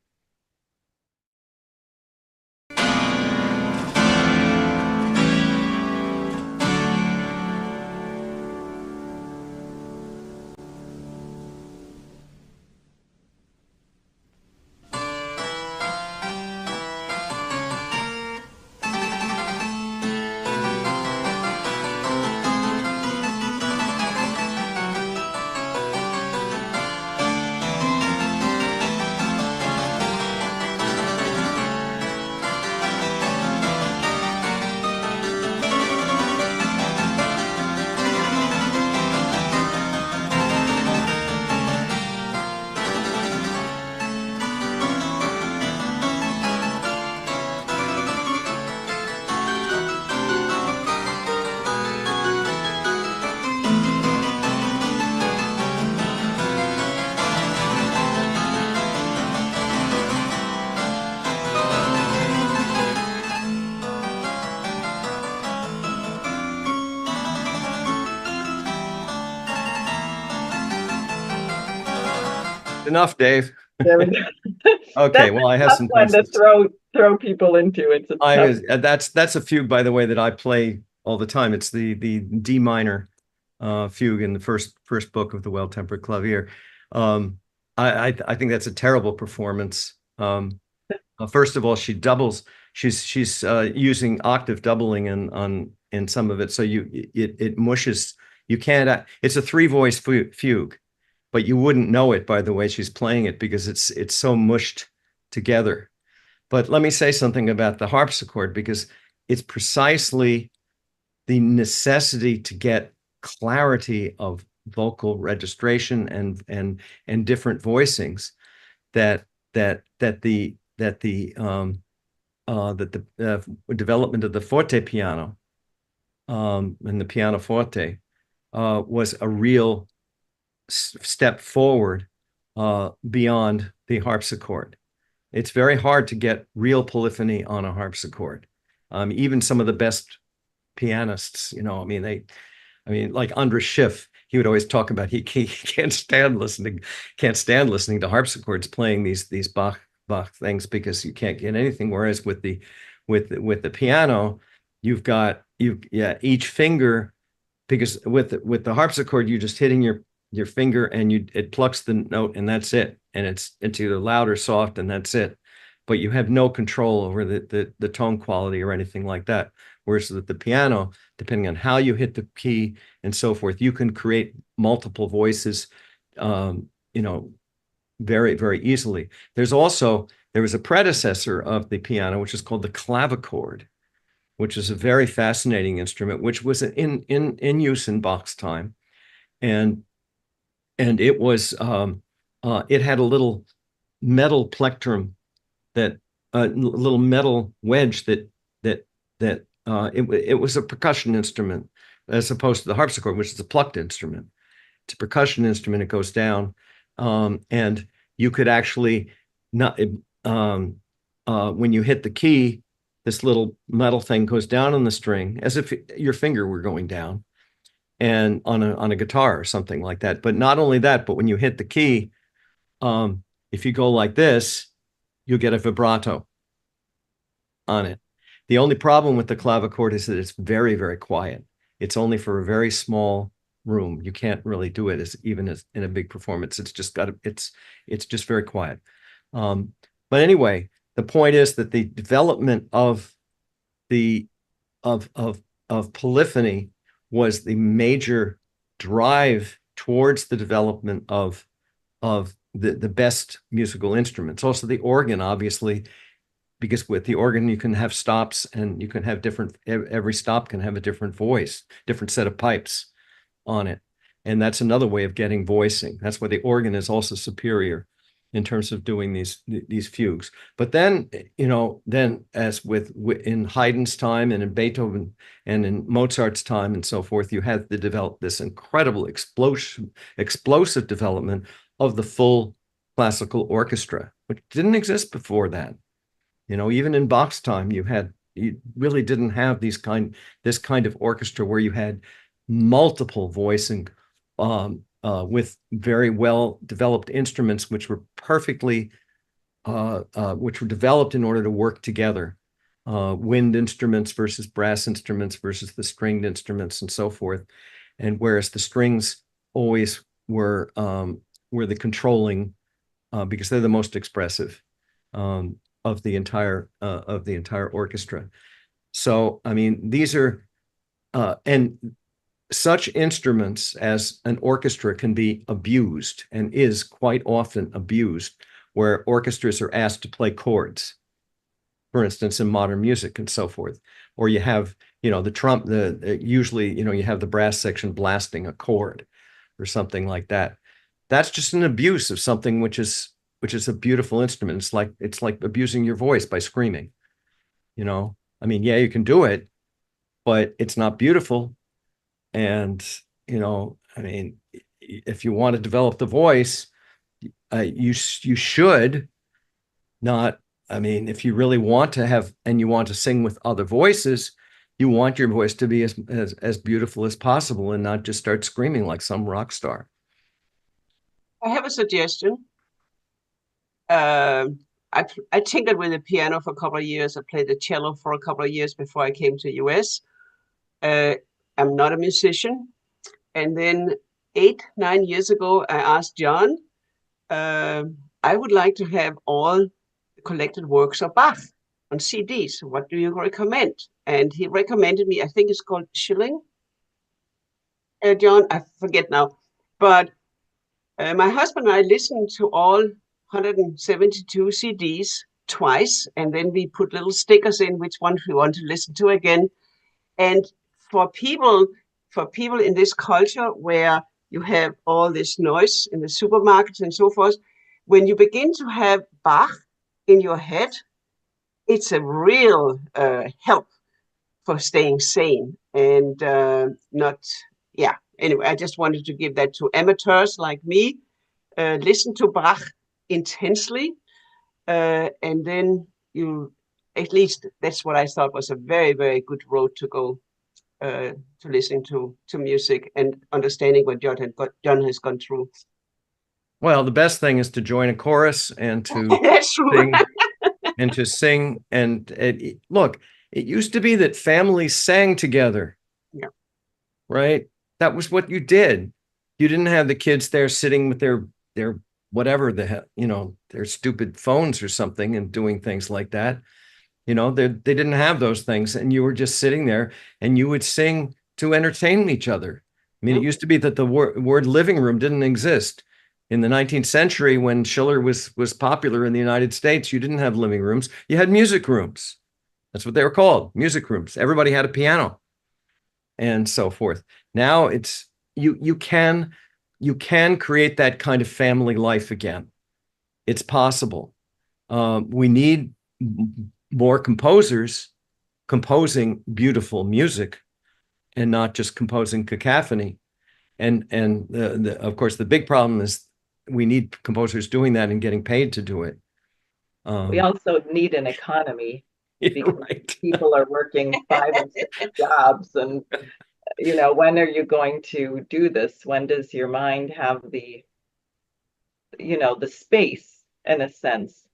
Enough, Dave. There we go. Okay, well, I have some one to questions. throw people into. It's a tough. That's a fugue, by the way, that I play all the time. It's the D minor fugue in the first book of the Well-Tempered Clavier. I think that's a terrible performance. First of all, she doubles. She's using octave doubling in some of it, so it mushes. You can't. It's a 3-voice fugue, but you wouldn't know it by the way she's playing it because it's so mushed together. But let me say something about the harpsichord, because it's precisely the necessity to get clarity of vocal registration and different voicings that the development of the forte piano and the pianoforte was a real step forward beyond the harpsichord. It's very hard to get real polyphony on a harpsichord. Even some of the best pianists, I mean, like Andras Schiff, he would always talk about he can't stand listening to harpsichords playing these Bach things because you can't get anything. Whereas with the piano, you've got each finger, because with the harpsichord you're just hitting your finger and it plucks the note and that's it, and it's either loud or soft and that's it, but you have no control over the tone quality or anything like that. Whereas with the piano, depending on how you hit the key and so forth, you can create multiple voices, very, very easily. There was a predecessor of the piano, which is called the clavichord, which is a very fascinating instrument, which was in use in Bach's time. And it was, it had a little metal plectrum, that a little metal wedge that it was a percussion instrument, as opposed to the harpsichord, which is a plucked instrument. It's a percussion instrument. It goes down, and you could actually not when you hit the key, this little metal thing goes down on the string as if your finger were going down, and on a guitar or something like that. But not only that, but when you hit the key, if you go like this, you'll get a vibrato on it. The only problem with the clavichord is that it's very, very quiet. It's only for a very small room. You can't really do it even in a big performance. It's just it's just very quiet. But anyway, the point is that the development of polyphony was the major drive towards the development of the best musical instruments. Also the organ, obviously, because with the organ you can have stops, and you can have every stop can have a different voice, different set of pipes on it. And that's another way of getting voicing. That's why the organ is also superior in terms of doing these fugues. But then, then as in Haydn's time and in Beethoven and in Mozart's time and so forth, you had to develop this incredible explosive development of the full classical orchestra, which didn't exist before that. Even in Bach's time, you really didn't have this kind of orchestra where you had multiple voicing, with very well developed instruments, which were developed in order to work together. Wind instruments versus brass instruments versus the stringed instruments and so forth. And whereas the strings always were the controlling, because they're the most expressive of the entire orchestra. So, I mean, these are, and such instruments as an orchestra can be abused, and is quite often abused, where orchestras are asked to play chords, for instance, in modern music and so forth. Or you have, usually, you have the brass section blasting a chord or something like that. That's just an abuse of something which is a beautiful instrument. It's like abusing your voice by screaming. I mean, yeah, you can do it, but it's not beautiful. And, I mean, if you want to develop the voice, you should not, I mean, if you really want to have, and you want to sing with other voices, you want your voice to be as beautiful as possible, and not just start screaming like some rock star. I have a suggestion. I tinkered with the piano for a couple of years. I played the cello for a couple of years before I came to the US. I'm not a musician. And then 8-9 years ago, I asked John, I would like to have all the collected works of Bach on CDs. What do you recommend? And he recommended me, I think it's called Schilling. John, I forget now. But my husband and I listened to all 172 CDs twice, and then we put little stickers in which ones we want to listen to again. And for people in this culture where you have all this noise in the supermarkets and so forth, when you begin to have Bach in your head, it's a real help for staying sane and Anyway, I just wanted to give that to amateurs like me. Listen to Bach intensely, and then at least that's what I thought was a very, very good road to go, to listening to music and understanding what John has gone through. Well, the best thing is to join a chorus and to That's true. sing, and to sing. And look, it used to be that families sang together. Yeah. Right? That was what you did. You didn't have the kids there sitting with their whatever their stupid phones or something and doing things like that. They didn't have those things, and you were just sitting there and you would sing to entertain each other. I mean, It used to be that the word living room didn't exist. In the 19th century, when Schiller was popular in the United States, you didn't have living rooms. You had music rooms. That's what they were called, music rooms. Everybody had a piano and so forth. Now it's you can create that kind of family life again. It's possible. We need more composers composing beautiful music and not just composing cacophony. And of course, the big problem is we need composers doing that and getting paid to do it. We also need an economy because right. people are working 5 and 6 jobs, and when are you going to do this? When does your mind have the space, in a sense,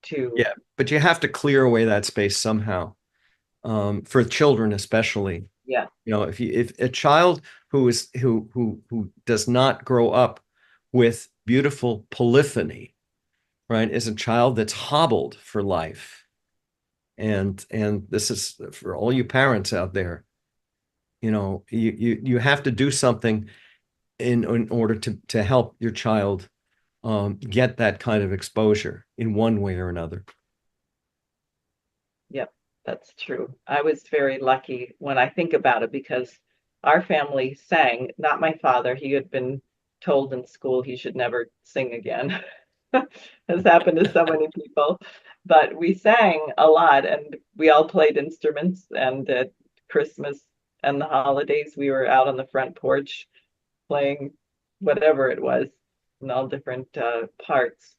to? Yeah, but you have to clear away that space somehow, for children especially. Yeah. If a child who does not grow up with beautiful polyphony, right, is a child that's hobbled for life. And this is for all you parents out there. You have to do something in order to help your child get that kind of exposure in one way or another. Yep, that's true. I was very lucky when I think about it, because our family sang, not my father. He had been told in school he should never sing again. Has happened to so many people. But we sang a lot, and we all played instruments. And at Christmas and the holidays, we were out on the front porch playing whatever it was in all different parts.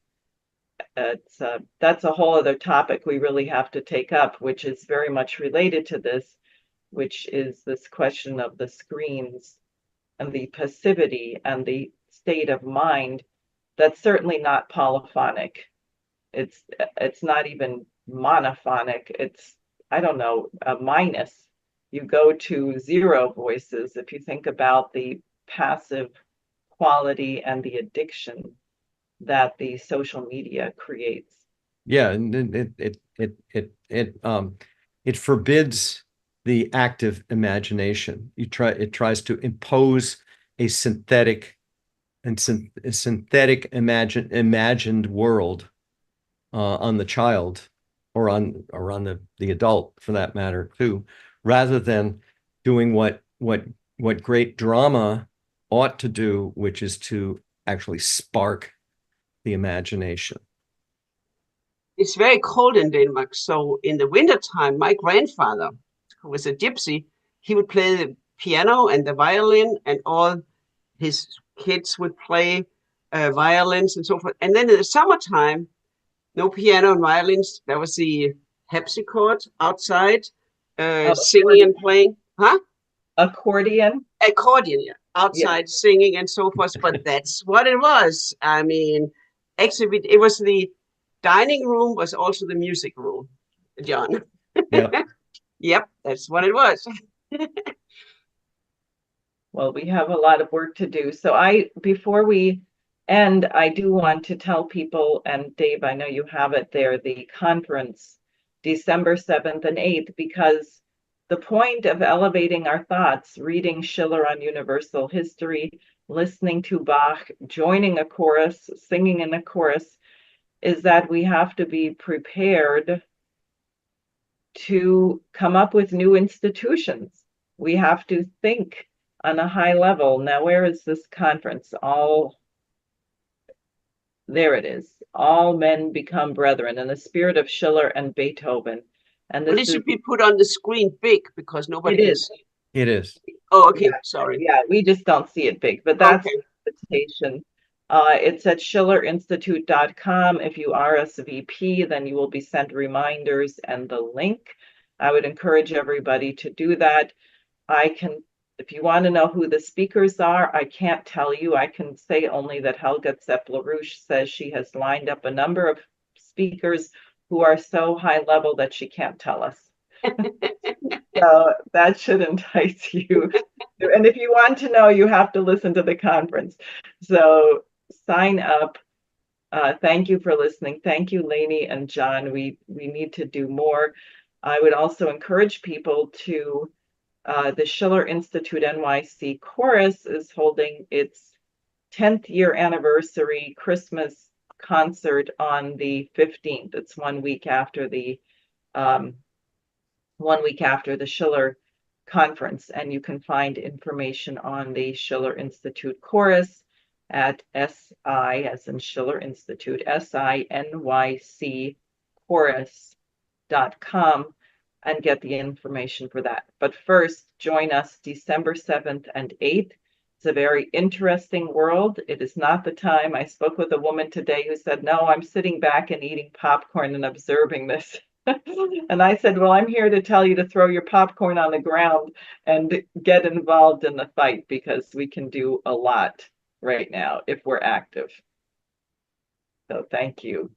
That's a whole other topic we really have to take up, which is very much related to this, which is this question of the screens and the passivity and the state of mind that's certainly not polyphonic. It's not even monophonic. It's, I don't know, a minus. You go to 0 voices if you think about the passive quality and the addiction that the social media creates. Yeah, and it forbids the active imagination. It tries to impose a synthetic imagined world on the child, or on the adult for that matter too, rather than doing what great drama ought to do, which is to actually spark the imagination. It's very cold in Denmark, so in the wintertime, my grandfather, who was a gypsy, he would play the piano and the violin, and all his kids would play violins and so forth. And then in the summertime, no piano and violins. There was the harpsichord outside, singing and playing. Huh? Accordion? Accordion, yeah. Outside, yeah. Singing and so forth. But that's what it was. I mean, actually, it was the dining room was also the music room, John. Yeah. Yep, that's what it was. Well, we have a lot of work to do. So before we end, I do want to tell people, and Dave, I know you have it there, the conference, December 7th and 8th, because the point of elevating our thoughts, reading Schiller on universal history, listening to Bach, joining a chorus, singing in a chorus, is that we have to be prepared to come up with new institutions. We have to think on a high level. Now, where is this conference? There it is. All men become brethren, in the spirit of Schiller and Beethoven. And this should be put on the screen big, because nobody can see it. It is. Oh, okay. Yeah, sorry. Yeah, we just don't see it big, but that's okay. The invitation. It's at schillerinstitute.com. If you RSVP, then you will be sent reminders and the link. I would encourage everybody to do that. If you want to know who the speakers are, I can't tell you. I can say only that Helga Larouche says she has lined up a number of speakers who are so high level that she can't tell us. So that should entice you. And if you want to know, you have to listen to the conference. So sign up. Thank you for listening. Thank you, Leni and John. We need to do more. I would also encourage people to, the Schiller Institute NYC Chorus is holding its 10th year anniversary Christmas concert on the 15th. It's 1 week after the 1 week after the Schiller conference, and you can find information on the Schiller Institute chorus at SI, as in Schiller Institute, SINYC chorus.com, and get the information for that. But first, join us December 7th and 8th. It's a very interesting world. It is not the time. I spoke with a woman today who said, no, I'm sitting back and eating popcorn and observing this. And I said, well, I'm here to tell you to throw your popcorn on the ground and get involved in the fight, because we can do a lot right now if we're active. So thank you.